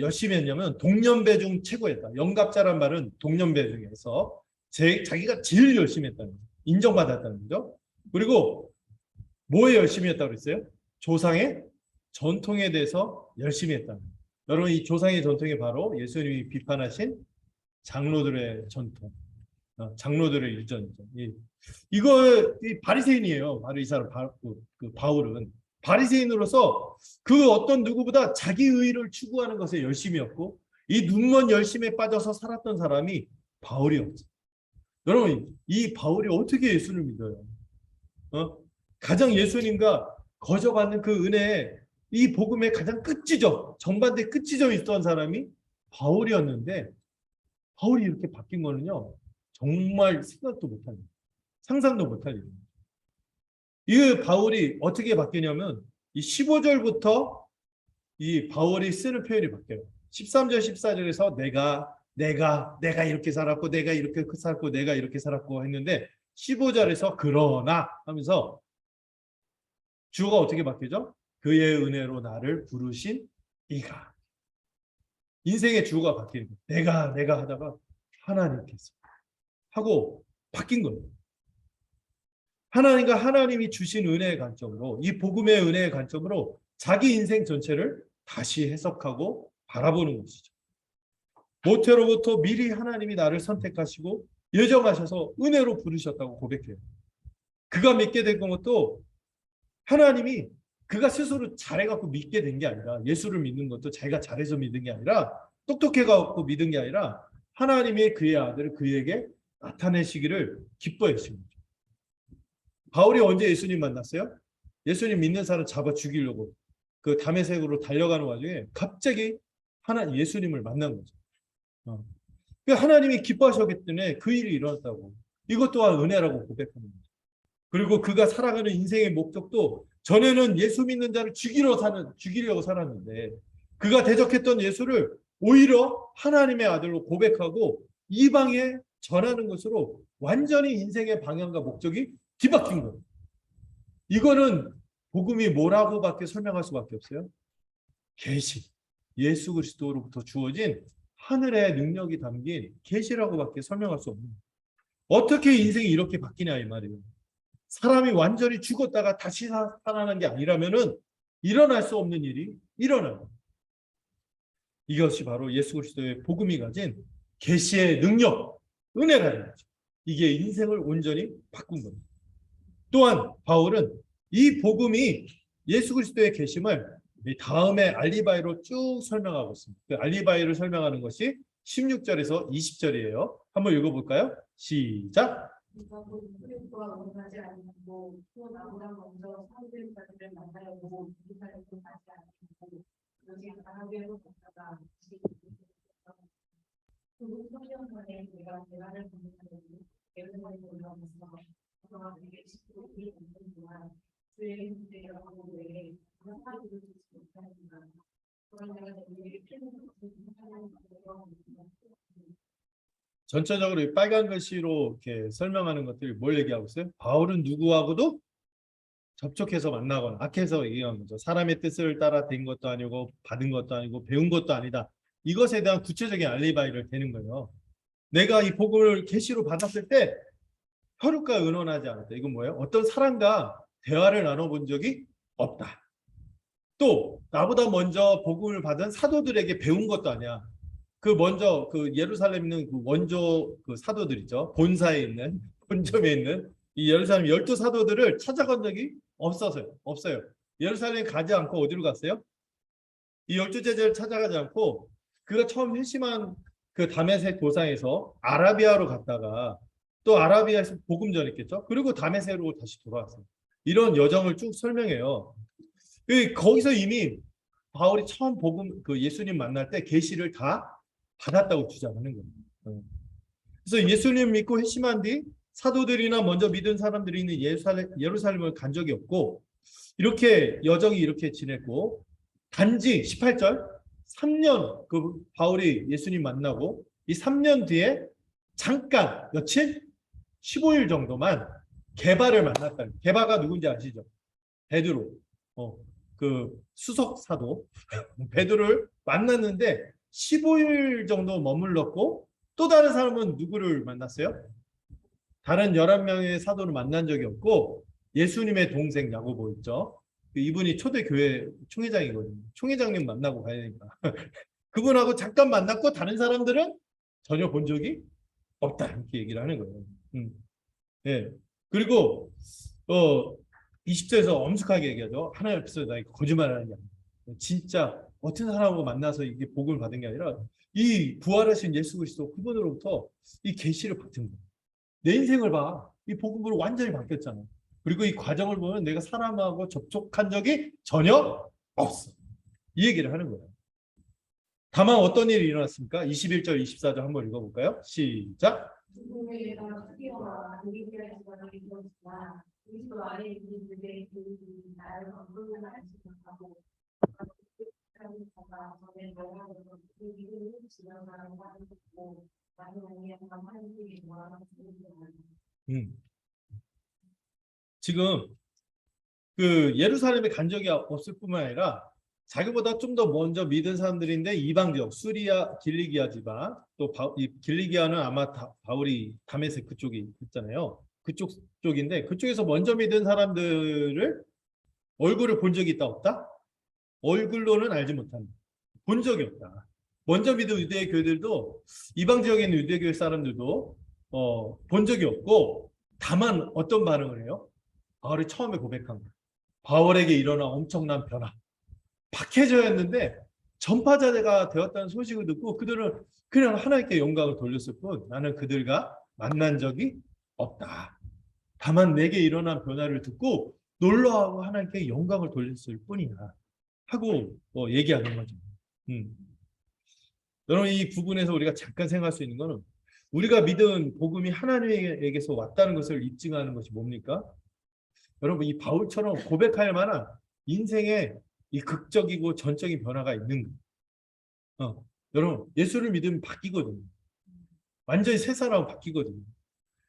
열심히 했냐면 동년배 중 최고였다. 영갑자란 말은 동년배 중에서 자기가 제일 열심히 했다는 거죠. 인정받았다는 거죠. 그리고 뭐에 열심히 했다고 그랬어요? 조상의 전통에 대해서 열심히 했다는 거예요. 여러분 이 조상의 전통이 바로 예수님이 비판하신 장로들의 전통, 장로들의 일전이죠. 이 바리새인이에요. 바로 이 사람 바울은 바리새인으로서 그 어떤 누구보다 자기 의의를 추구하는 것에 열심이었고, 이 눈먼 열심에 빠져서 살았던 사람이 바울이었죠. 여러분 이 바울이 어떻게 예수를 믿어요? 가장 예수님과 거저받는 그 은혜에 이 복음의 가장 끝지점, 정반대 끝지점에 있던 사람이 바울이었는데, 바울이 이렇게 바뀐 거는요 정말 생각도 못할 일, 상상도 못할 일입니다. 이 바울이 어떻게 바뀌냐면 이 15절부터 이 바울이 쓰는 표현이 바뀌어요. 13절 14절에서 내가 이렇게 살았고 내가 이렇게 살았고 내가 이렇게 살았고 했는데, 15절에서 그러나 하면서 주어가 어떻게 바뀌죠? 그의 은혜로 나를 부르신 이가. 인생의 주어가 바뀌는 거예요. 내가 하다가 하나님께서 하고 바뀐 거예요. 하나님과 하나님이 주신 은혜의 관점으로, 이 복음의 은혜의 관점으로 자기 인생 전체를 다시 해석하고 바라보는 것이죠. 모태로부터 미리 하나님이 나를 선택하시고 예정하셔서 은혜로 부르셨다고 고백해요. 그가 믿게 된 것도 하나님이 그가 스스로 잘해갖고 믿게 된 게 아니라, 예수를 믿는 것도 자기가 잘해서 믿은 게 아니라, 똑똑해갖고 믿은 게 아니라, 하나님이 그의 아들을 그에게 나타내시기를 기뻐했습니다. 바울이 언제 예수님 만났어요? 예수님 믿는 사람 잡아 죽이려고 그 다메섹으로 달려가는 와중에 갑자기 예수님을 만난 거죠. 하나님이 기뻐하셨기 때문에 그 일이 일어났다고. 이것 또한 은혜라고 고백하는 거죠. 그리고 그가 살아가는 인생의 목적도, 전에는 예수 믿는 자를 죽이려고 살았는데, 그가 대적했던 예수를 오히려 하나님의 아들로 고백하고 이방에 전하는 것으로 완전히 인생의 방향과 목적이 뒤바뀐 거예요. 이거는 복음이 뭐라고밖에 설명할 수밖에 없어요. 계시, 예수 그리스도로부터 주어진 하늘의 능력이 담긴 계시라고밖에 설명할 수 없는 거예요. 어떻게 인생이 이렇게 바뀌냐 이 말이에요. 사람이 완전히 죽었다가 다시 살아나는 게 아니라면은 일어날 수 없는 일이 일어나요. 이것이 바로 예수 그리스도의 복음이 가진 계시의 능력, 은혜라는 거죠. 이게 인생을 온전히 바꾼 겁니다. 또한 바울은 이 복음이, 예수 그리스도의 계심을 다음에 알리바이로 쭉 설명하고 있습니다. 그 알리바이를 설명하는 것이 16절에서 20절이에요. 한번 읽어볼까요? 시작. 전체적으로 이 빨간 글씨로 이렇게 설명하는 것들이 뭘 얘기하고 있어요? 바울은 누구하고도 접촉해서 만나거나 악해서 얘기한 거죠. 사람의 뜻을 따라 된 것도 아니고 받은 것도 아니고 배운 것도 아니다. 이것에 대한 구체적인 알리바이를 대는 거예요. 내가 이 복음을 계시로 받았을 때 혈육과 의논하지 않았다. 이건 뭐예요? 어떤 사람과 대화를 나눠본 적이 없다. 또 나보다 먼저 복음을 받은 사도들에게 배운 것도 아니야. 그 먼저 그 예루살렘에 있는 그 원조 그 사도들 있죠. 본사에 있는, 본점에 있는 이 예루살렘 12사도들을 찾아간 적이 없어요. 예루살렘 가지 않고 어디로 갔어요? 이 12제자를 찾아가지 않고 그가 처음 회심한 그 다메섹 도상에서 아라비아로 갔다가 또 아라비아에서 복음 전했겠죠. 그리고 다메섹으로 다시 돌아왔어요. 이런 여정을 쭉 설명해요. 거기서 이미 바울이 처음 복음 그 예수님 만날 때 계시를 다 받았다고 주장하는 거예요. 그래서 예수님 믿고 회심한 뒤 사도들이나 먼저 믿은 사람들이 있는 예루살렘을 간 적이 없고, 이렇게 여정이 이렇게 지냈고, 단지 18절 3년 그 바울이 예수님 만나고 이 3년 뒤에 잠깐 며칠 15일 정도만 게바를 만났다. 게바가 누군지 아시죠? 베드로, 그 수석 사도 베드로를 만났는데 15일 정도 머물렀고, 또 다른 사람은 누구를 만났어요? 다른 11명의 사도를 만난 적이 없고, 예수님의 동생 야고보 있죠. 이분이 초대교회 총회장이거든요. 총회장님 만나고 가야 되니까. 그분하고 잠깐 만났고 다른 사람들은 전혀 본 적이 없다. 이렇게 얘기를 하는 거예요. 예. 그리고 20절에서 엄숙하게 얘기하죠. 하나님 앞에서 나 거짓말하는 게 아니야. 진짜 어떤 사람하고 만나서 이게 복음을 받은 게 아니라 이 부활하신 예수 그리스도 그분으로부터 이 계시를 받은 거야. 내 인생을 봐. 이 복음으로 완전히 바뀌었잖아. 그리고 이 과정을 보면 내가 사람하고 접촉한 적이 전혀 없어. 이 얘기를 하는 거예요. 다만 어떤 일이 일어났습니까? 21절, 24절 한번 읽어볼까요? 시작. 지금 그 예루살렘에 간 적이 없을 뿐만 아니라 자기보다 좀 더 먼저 믿은 사람들인데 이방 지역 수리아 길리기아 지방, 또 이 길리기아는 아마 바울이 다메섹 그쪽이 있잖아요. 그쪽 쪽인데 그쪽에서 먼저 믿은 사람들을 얼굴을 본 적이 있다 없다? 얼굴로는 알지 못한다. 본 적이 없다. 먼저 믿은 유대 교회들도 이방 지역에 있는 유대 교회 사람들도 본 적이 없고, 다만 어떤 반응을 해요? 바울이 처음에 고백한 거예요. 바울에게 일어난 엄청난 변화. 박해자였는데 전파자가 되었다는 소식을 듣고 그들은 그냥 하나님께 영광을 돌렸을 뿐, 나는 그들과 만난 적이 없다. 다만 내게 일어난 변화를 듣고 놀라워하고 하나님께 영광을 돌렸을 뿐이야 하고 얘기하는 거죠. 여러분, 이 부분에서 우리가 잠깐 생각할 수 있는 것은, 우리가 믿은 복음이 하나님에게서 왔다는 것을 입증하는 것이 뭡니까? 여러분, 이 바울처럼 고백할 만한 인생의 이 극적이고 전적인 변화가 있는 거예요. 여러분, 예수를 믿으면 바뀌거든요. 완전히 새 사람으로 바뀌거든요.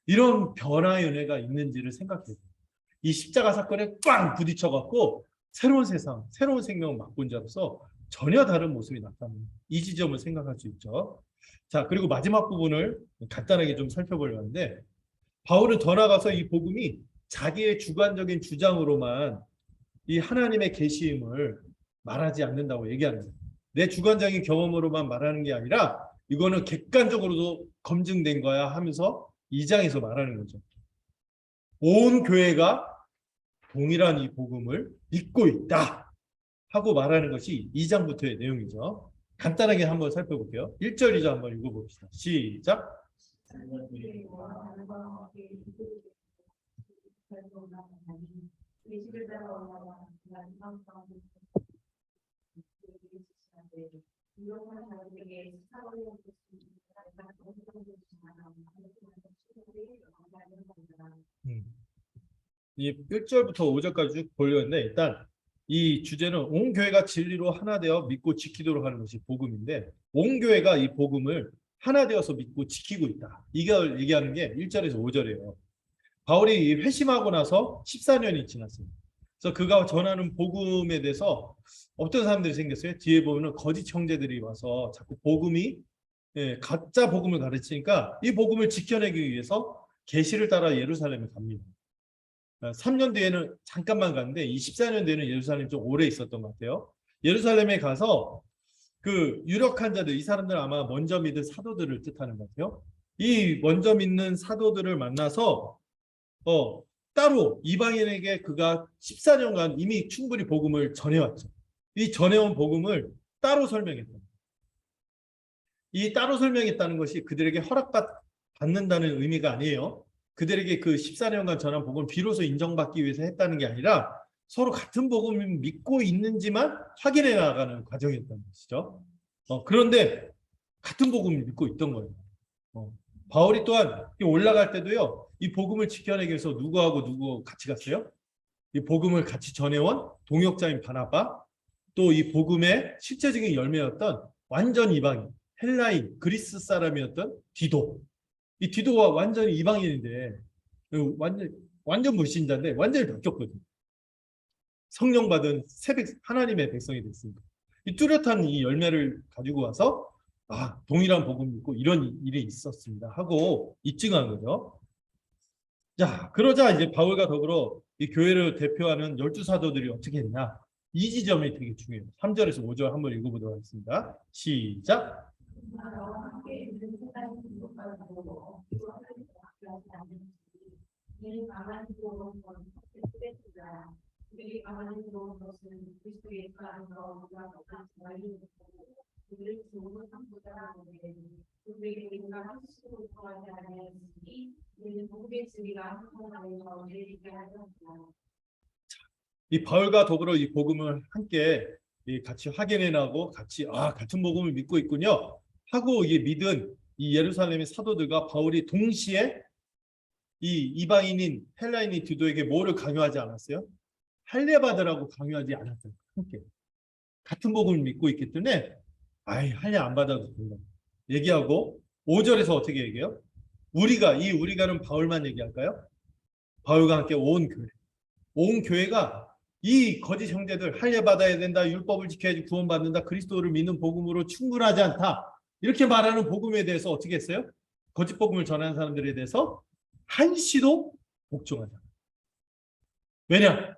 이런 변화의 은혜가 있는지를 생각해요. 이 십자가 사건에 꽝 부딪혀갖고 새로운 세상, 새로운 생명을 맛본 자로서 전혀 다른 모습이 나타나는 이 지점을 생각할 수 있죠. 자, 그리고 마지막 부분을 간단하게 좀 살펴보려고 하는데, 바울은 더 나아가서 이 복음이 자기의 주관적인 주장으로만 이 하나님의 계시임을 말하지 않는다고 얘기하는 거예요. 내 주관적인 경험으로만 말하는 게 아니라 이거는 객관적으로도 검증된 거야 하면서 2장에서 말하는 거죠. 온 교회가 동일한 이 복음을 믿고 있다 하고 말하는 것이 2장부터의 내용이죠. 간단하게 한번 살펴볼게요. 1절, 2절 한번 읽어봅시다. 시작. 이 1절부터 5절까지 쭉 보려는데, 일단 이 주제는 온 교회가 진리로 하나 되어 믿고 지키도록 하는 것이 복음인데, 온 교회가 이 복음을 하나 되어서 믿고 지키고 있다, 이걸 얘기하는 게 1절에서 5절이에요. 바울이 회심하고 나서 14년이 지났어요. 그래서 그가 전하는 복음에 대해서 어떤 사람들이 생겼어요? 뒤에 보면 거짓 형제들이 와서 자꾸 복음이 가짜 복음을 가르치니까 이 복음을 지켜내기 위해서 계시를 따라 예루살렘에 갑니다. 3년 뒤에는 잠깐만 갔는데, 이 14년 뒤에는 예루살렘 좀 오래 있었던 것 같아요. 예루살렘에 가서 그 유력한 자들, 이 사람들 아마 먼저 믿은 사도들을 뜻하는 것 같아요. 이 먼저 믿는 사도들을 만나서 따로 이방인에게 그가 14년간 이미 충분히 복음을 전해왔죠. 이 전해온 복음을 따로 설명했다. 이 따로 설명했다는 것이 그들에게 허락받는다는 의미가 아니에요. 그들에게 그 14년간 전한 복음을 비로소 인정받기 위해서 했다는 게 아니라 서로 같은 복음을 믿고 있는지만 확인해 나가는 과정이었다는 것이죠. 그런데 같은 복음을 믿고 있던 거예요. 바울이 또한 올라갈 때도요, 이 복음을 지켜내기 위해서 누구하고 누구 같이 갔어요? 이 복음을 같이 전해온 동역자인 바나바, 또 이 복음의 실제적인 열매였던 완전 이방인, 헬라인, 그리스 사람이었던 디도. 이 디도가 완전히 이방인인데 완전 불신자인데 완전히 바뀌었거든요. 성령 받은 하나님의 백성이 됐습니다. 이 뚜렷한 이 열매를 가지고 와서 동일한 복음 믿고 이런 일이 있었습니다 하고 입증한 거죠. 자, 그러자 이제 바울과 더불어 이 교회를 대표하는 12사도들이 어떻게 했냐, 이 지점이 되게 중요해요. 3절에서 5절 한번 읽어보도록 하겠습니다. 시작. 이 바울과 더불어 이 복음을 함께 같이 확인해 나고 같이 같은 복음을 믿고 있군요 하고 믿은 이 예루살렘의 사도들과 바울이 동시에 이 이방인인 헬라인인 디도에게 뭐를 강요하지 않았어요? 할례 받으라고 강요하지 않았어요. 함께 같은 복음을 믿고 있기 때문에 할례 안 받아도 된다 얘기하고, 5절에서 어떻게 얘기해요? 우리가는 바울만 얘기할까요? 바울과 함께 온 교회가 이 거짓 형제들, 할례 받아야 된다, 율법을 지켜야지 구원받는다, 그리스도를 믿는 복음으로 충분하지 않다, 이렇게 말하는 복음에 대해서 어떻게 했어요? 거짓 복음을 전하는 사람들에 대해서 한시도 복종하지 않아요. 왜냐?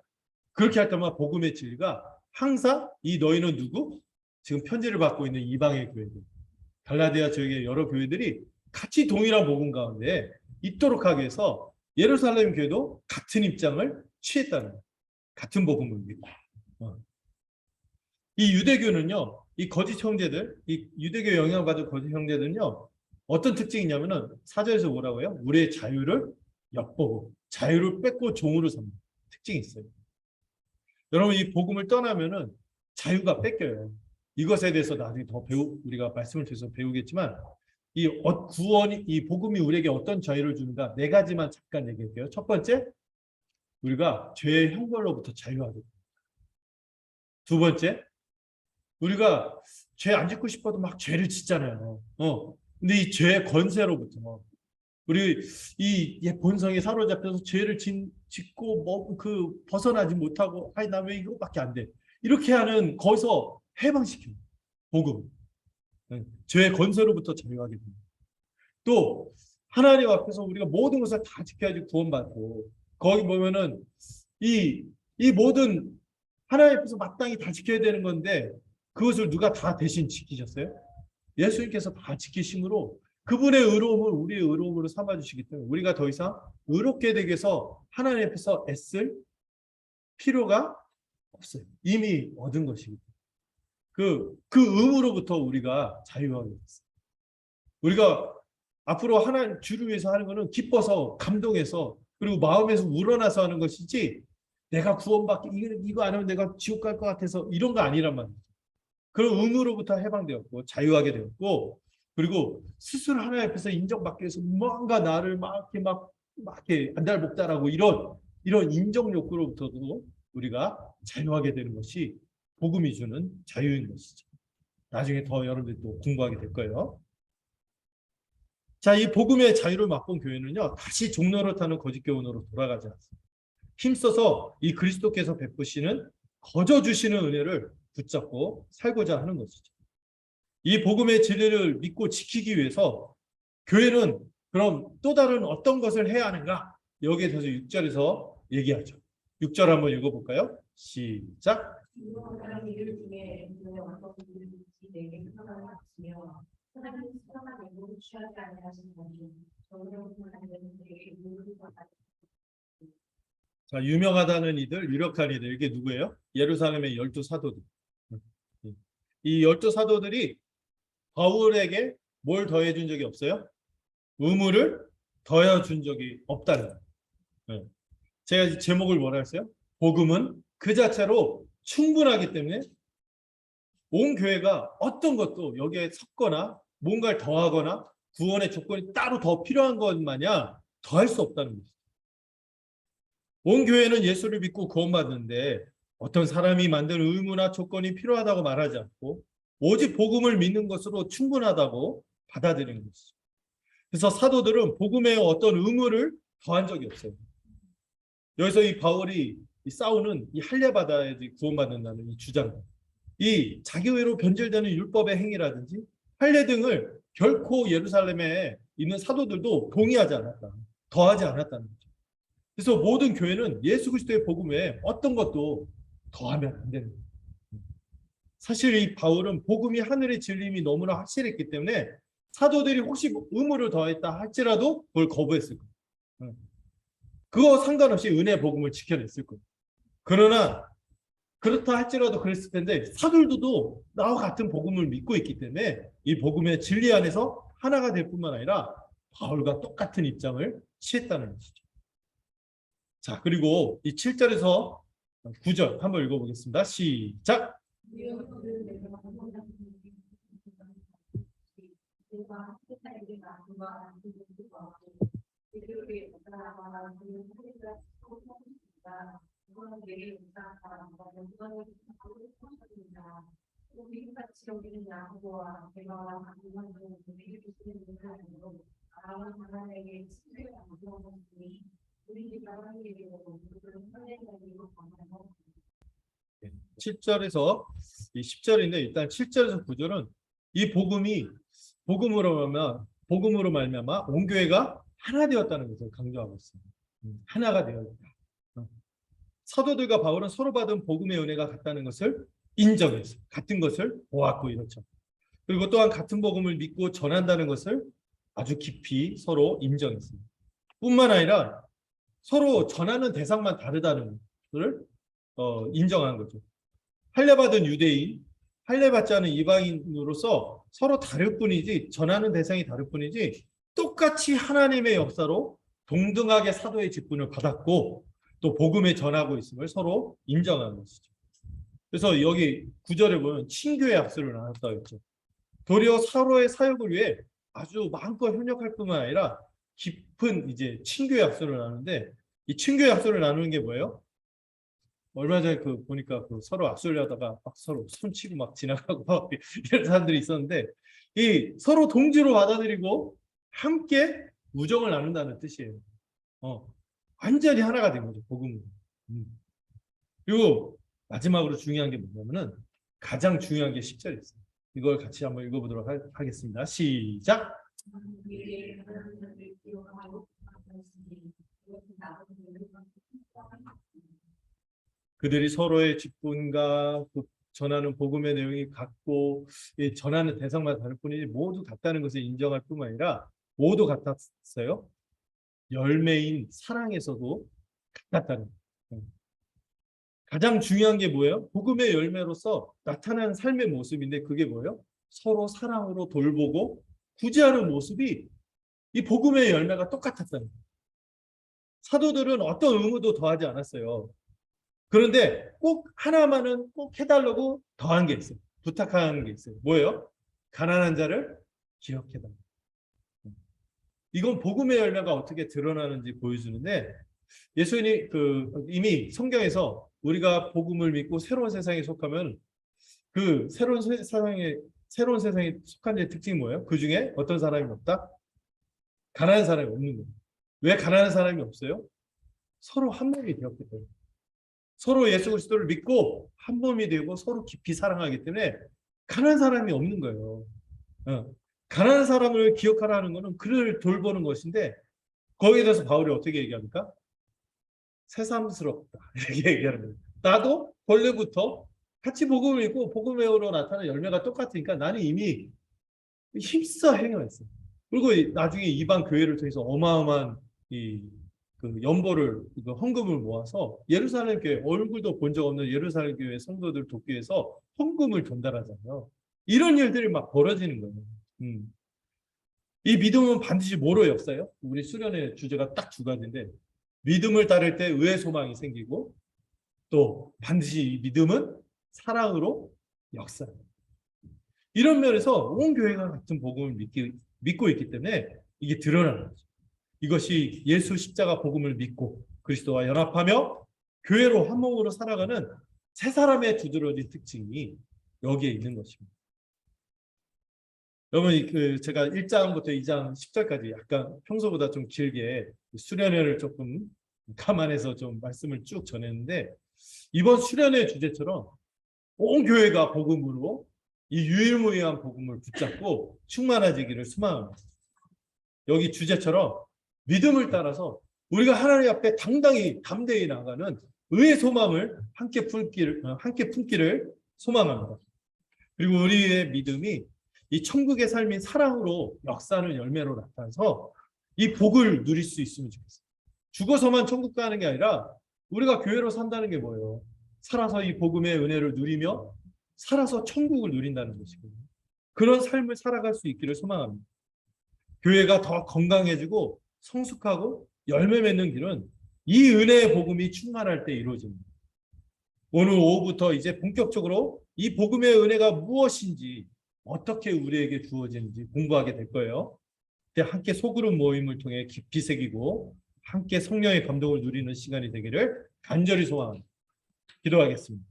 그렇게 할 때마다 복음의 진리가 항상 이 너희는 누구? 지금 편지를 받고 있는 이방의 교회들, 갈라디아 지역의 여러 교회들이 같이 동일한 복음 가운데 있도록 하기 위해서 예루살렘 교회도 같은 입장을 취했다는 거예요. 같은 복음을 믿고. 이 유대교는요, 이 거짓 형제들, 이 유대교 영향받은 거짓 형제들은요, 어떤 특징이 있냐면은 사절에서 뭐라고 해요? 우리의 자유를 엿보고 자유를 뺏고 종으로 삼는 특징이 있어요. 여러분, 이 복음을 떠나면은 자유가 뺏겨요. 이것에 대해서 나중에 더 우리가 말씀을 통해서 배우겠지만, 이 구원이, 이 복음이 우리에게 어떤 자유를 주는가, 네 가지만 잠깐 얘기할게요. 첫 번째, 우리가 죄의 형벌로부터 자유하게 됩니다. 두 번째, 우리가 죄 안 짓고 싶어도 막 죄를 짓잖아요. 근데 이 죄의 권세로부터 우리 이 본성에 사로잡혀서 죄를 짓고 뭐 벗어나지 못하고, 아니 나 왜 이거밖에 안 돼, 이렇게 하는, 거기서 해방시켜 복음. 죄의 권세로부터 자유하게 됩니다. 또 하나님 앞에서 우리가 모든 것을 다 지켜야지 구원받고, 거기 보면은 이 모든 하나님 앞에서 마땅히 다 지켜야 되는 건데, 그것을 누가 다 대신 지키셨어요? 예수님께서 다 지키심으로 그분의 의로움을 우리의 의로움으로 삼아주시기 때문에 우리가 더 이상 의롭게 되기 위해서 하나님 앞에서 애쓸 필요가 없어요. 이미 얻은 것이기 때문에 그 의무로부터 우리가 자유하게 됐어요. 우리가 앞으로 하나님 주를 위해서 하는 것은 기뻐서, 감동해서, 그리고 마음에서 우러나서 하는 것이지, 내가 구원받기, 이거 안 하면 내가 지옥 갈 것 같아서 이런 거 아니란 말이에요. 그런 의무로부터 해방되었고 자유하게 되었고, 그리고 스스로 하나님 앞에서 인정받기 위해서 뭔가 나를 막 이렇게 안달복달하고 이런 인정 욕구로부터도 우리가 자유하게 되는 것이 복음이 주는 자유인 것이죠. 나중에 더 여러분들이 또 공부하게 될 거예요. 자, 이 복음의 자유를 맛본 교회는요, 다시 종노릇하는 거짓 교훈으로 돌아가지 않습니다. 힘써서 이 그리스도께서 베푸시는, 거저 주시는 은혜를 붙잡고 살고자 하는 것이죠. 이 복음의 진리를 믿고 지키기 위해서 교회는 그럼 또 다른 어떤 것을 해야 하는가? 여기에 대해서 6절에서 얘기하죠. 6절 한번 읽어볼까요? 시작. 자, 유명하다는 이들, 유력한 이들, 이게 누구예요? 예루살렘의 12사도들. 이 12사도들이 바울에게 뭘 더해준 적이 없어요? 의무를 더해준 적이 없다는 거예요. 제가 제목을 뭐라 했어요? 복음은 그 자체로 충분하기 때문에 온 교회가 어떤 것도 여기에 섞거나 뭔가를 더하거나 구원의 조건이 따로 더 필요한 것 마냥 더할 수 없다는 거죠. 온 교회는 예수를 믿고 구원받는데 어떤 사람이 만든 의무나 조건이 필요하다고 말하지 않고 오직 복음을 믿는 것으로 충분하다고 받아들이는 것이죠. 그래서 사도들은 복음에 어떤 의무를 더한 적이 없어요. 여기서 이 바울이 싸우는 이 할례받아야지 구원받는다는 이 주장, 이 자기의로 변질되는 율법의 행위라든지 할례 등을 결코 예루살렘에 있는 사도들도 동의하지 않았다, 더하지 않았다는 거죠. 그래서 모든 교회는 예수 그리스도의 복음 외에 어떤 것도 더하면 안 되는 거예요. 사실 이 바울은 복음이 하늘의 진림이 너무나 확실했기 때문에 사도들이 혹시 의무를 더했다 할지라도 그걸 거부했을 거예요. 그거 상관없이 은혜 복음을 지켜냈을 거예요. 그러나 그렇다 할지라도 그랬을 텐데 사도들도 나와 같은 복음을 믿고 있기 때문에 이 복음의 진리 안에서 하나가 될 뿐만 아니라 바울과 똑같은 입장을 취했다는 것이죠. 자, 그리고 이 7절에서 9절 한번 읽어보겠습니다. 시작. 네, 7절에서 이 10절인데 일단 7절에서 9절은 이 복음으로 말미암아 온 교회가 하나 되었다는 것을 강조하고 있습니다. 하나가 되었다. 사도들과 바울은 서로 받은 복음의 은혜가 같다는 것을 인정했어요. 같은 것을 보았고 이렇죠. 그리고 또한 같은 복음을 믿고 전한다는 것을 아주 깊이 서로 인정했습니다. 뿐만 아니라 서로 전하는 대상만 다르다는 것을 인정한 거죠. 할례받은 유대인, 할례받지 않은 이방인으로서 서로 다를 뿐이지, 전하는 대상이 다를 뿐이지 똑같이 하나님의 역사로 동등하게 사도의 직분을 받았고 또 복음에 전하고 있음을 서로 인정하는 것이죠. 그래서 여기 9절에 보면 친교의 약속을 나눴다고 했죠. 도리어 서로의 사역을 위해 아주 마음껏 협력할 뿐만 아니라 깊은 이제 친교의 약속을 나누는데, 이 친교의 약속을 나누는 게 뭐예요? 얼마 전에 보니까 서로 악수를 하다가 막 서로 손치고 막 지나가고 막 이런 사람들이 있었는데, 이 서로 동지로 받아들이고 함께 우정을 나눈다는 뜻이에요. 완전히 하나가 된 거죠, 복음으로. 그리고 마지막으로 중요한 게 뭐냐면은 가장 중요한 게 10절에 있어요. 이걸 같이 한번 읽어보도록 하겠습니다. 시작. 그들이 서로의 직분과 전하는 복음의 내용이 같고 전하는 대상마다 다를 뿐이지 모두 같다는 것을 인정할 뿐만 아니라 모두 같았어요. 열매인 사랑에서도 같았다는 거예요. 가장 중요한 게 뭐예요? 복음의 열매로서 나타나는 삶의 모습인데 그게 뭐예요? 서로 사랑으로 돌보고 구제하는 모습이 이 복음의 열매가 똑같았다는 거예요. 사도들은 어떤 의무도 더하지 않았어요. 그런데 꼭 하나만은 꼭 해달라고 더한 게 있어요. 부탁하는 게 있어요. 뭐예요? 가난한 자를 기억해달라. 이건 복음의 열매가 어떻게 드러나는지 보여주는데, 예수님이 이미 성경에서 우리가 복음을 믿고 새로운 세상에 속하면 그 새로운 세상에 속한 자의 특징이 뭐예요? 그 중에 어떤 사람이 없다? 가난한 사람이 없는 거예요. 왜 가난한 사람이 없어요? 서로 한 몸이 되었기 때문에. 서로 예수 그리스도를 믿고 한 몸이 되고 서로 깊이 사랑하기 때문에 가난한 사람이 없는 거예요. 가난한 사람을 기억하라는 것은 그를 돌보는 것인데, 거기에 대해서 바울이 어떻게 얘기합니까? 새삼스럽다 이렇게 얘기하는 거예요. 나도 본래부터 같이 복음을 읽고 복음으로 나타나는 열매가 똑같으니까 나는 이미 힘써 행했어. 그리고 나중에 이방 교회를 통해서 어마어마한 연보를 헌금을 모아서 예루살렘 교회, 얼굴도 본 적 없는 예루살렘 교회 성도들 돕기 위해서 헌금을 전달하잖아요. 이런 일들이 막 벌어지는 거예요. 이 믿음은 반드시 뭐로 역사해요? 우리 수련의 주제가 딱 두 가지인데, 믿음을 따를 때 의의 소망이 생기고 또 반드시 이 믿음은 사랑으로 역사해요. 이런 면에서 온 교회가 같은 복음을 믿고 있기 때문에 이게 드러나는 거죠. 이것이 예수 십자가 복음을 믿고 그리스도와 연합하며 교회로 한 몸으로 살아가는 세 사람의 두드러진 특징이 여기에 있는 것입니다. 여러분, 제가 1장부터 2장 10절까지 약간 평소보다 좀 길게 수련회를 조금 감안해서 좀 말씀을 쭉 전했는데, 이번 수련회 주제처럼 온 교회가 복음으로 이 유일무이한 복음을 붙잡고 충만해지기를 소망합니다. 여기 주제처럼 믿음을 따라서 우리가 하나님 앞에 당당히 담대히 나가는 의의 소망을 함께 품기를 소망합니다. 그리고 우리의 믿음이 이 천국의 삶인 사랑으로 역사하는 열매로 나타나서 이 복을 누릴 수 있으면 좋겠어요. 죽어서만 천국 가는 게 아니라 우리가 교회로 산다는 게 뭐예요? 살아서 이 복음의 은혜를 누리며 살아서 천국을 누린다는 것이거든요. 그런 삶을 살아갈 수 있기를 소망합니다. 교회가 더 건강해지고 성숙하고 열매 맺는 길은 이 은혜의 복음이 충만할 때 이루어집니다. 오늘 오후부터 이제 본격적으로 이 복음의 은혜가 무엇인지, 어떻게 우리에게 주어지는지 공부하게 될 거예요. 그때 함께 소그룹 모임을 통해 깊이 새기고 함께 성령의 감동을 누리는 시간이 되기를 간절히 소망합니다. 기도하겠습니다.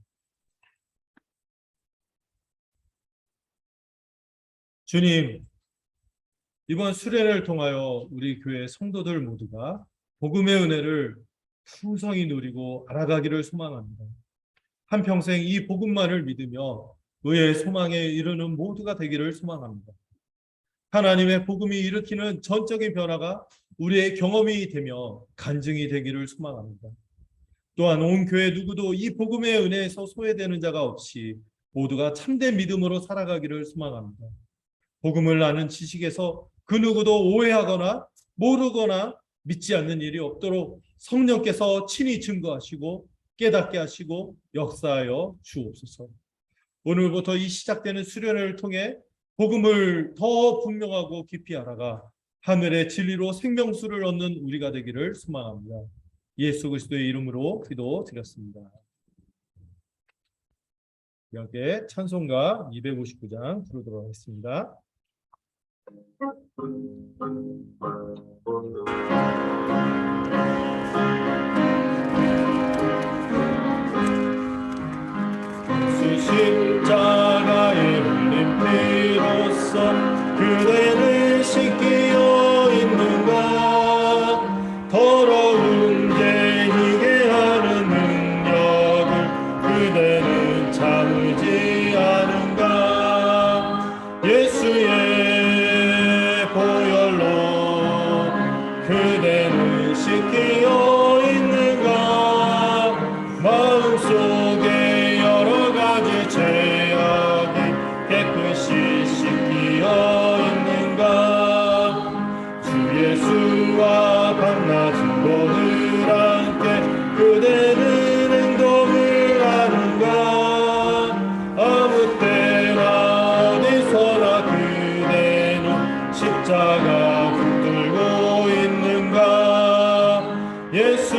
주님, 이번 수련을 통하여 우리 교회 성도들 모두가 복음의 은혜를 풍성히 누리고 알아가기를 소망합니다. 한평생 이 복음만을 믿으며 의의 소망에 이르는 모두가 되기를 소망합니다. 하나님의 복음이 일으키는 전적인 변화가 우리의 경험이 되며 간증이 되기를 소망합니다. 또한 온 교회 누구도 이 복음의 은혜에서 소외되는 자가 없이 모두가 참된 믿음으로 살아가기를 소망합니다. 복음을 아는 지식에서 그 누구도 오해하거나 모르거나 믿지 않는 일이 없도록 성령께서 친히 증거하시고 깨닫게 하시고 역사하여 주옵소서. 오늘부터 이 시작되는 수련회를 통해 복음을 더 분명하고 깊이 알아가 하늘의 진리로 생명수를 얻는 우리가 되기를 소망합니다. 예수 그리스도의 이름으로 기도드렸습니다. 여기에 찬송가 259장 부르도록 하겠습니다. 십자가에 흘린 피로써 그대를 씻기어 있는가. 더러운 죄 희게 하는 능력을 그대는 참지 않은가. 예수의 보혈로 그대는 씻기어 있는가. 마음속에 여러 가지 죄악이 깨끗이 씻기어 있는가. 주 예수와 밤낮은 오늘 함께 그대는 행동을 하는가. 아무 때나 어디서나 그대는 십자가 붙들고 있는가. 예수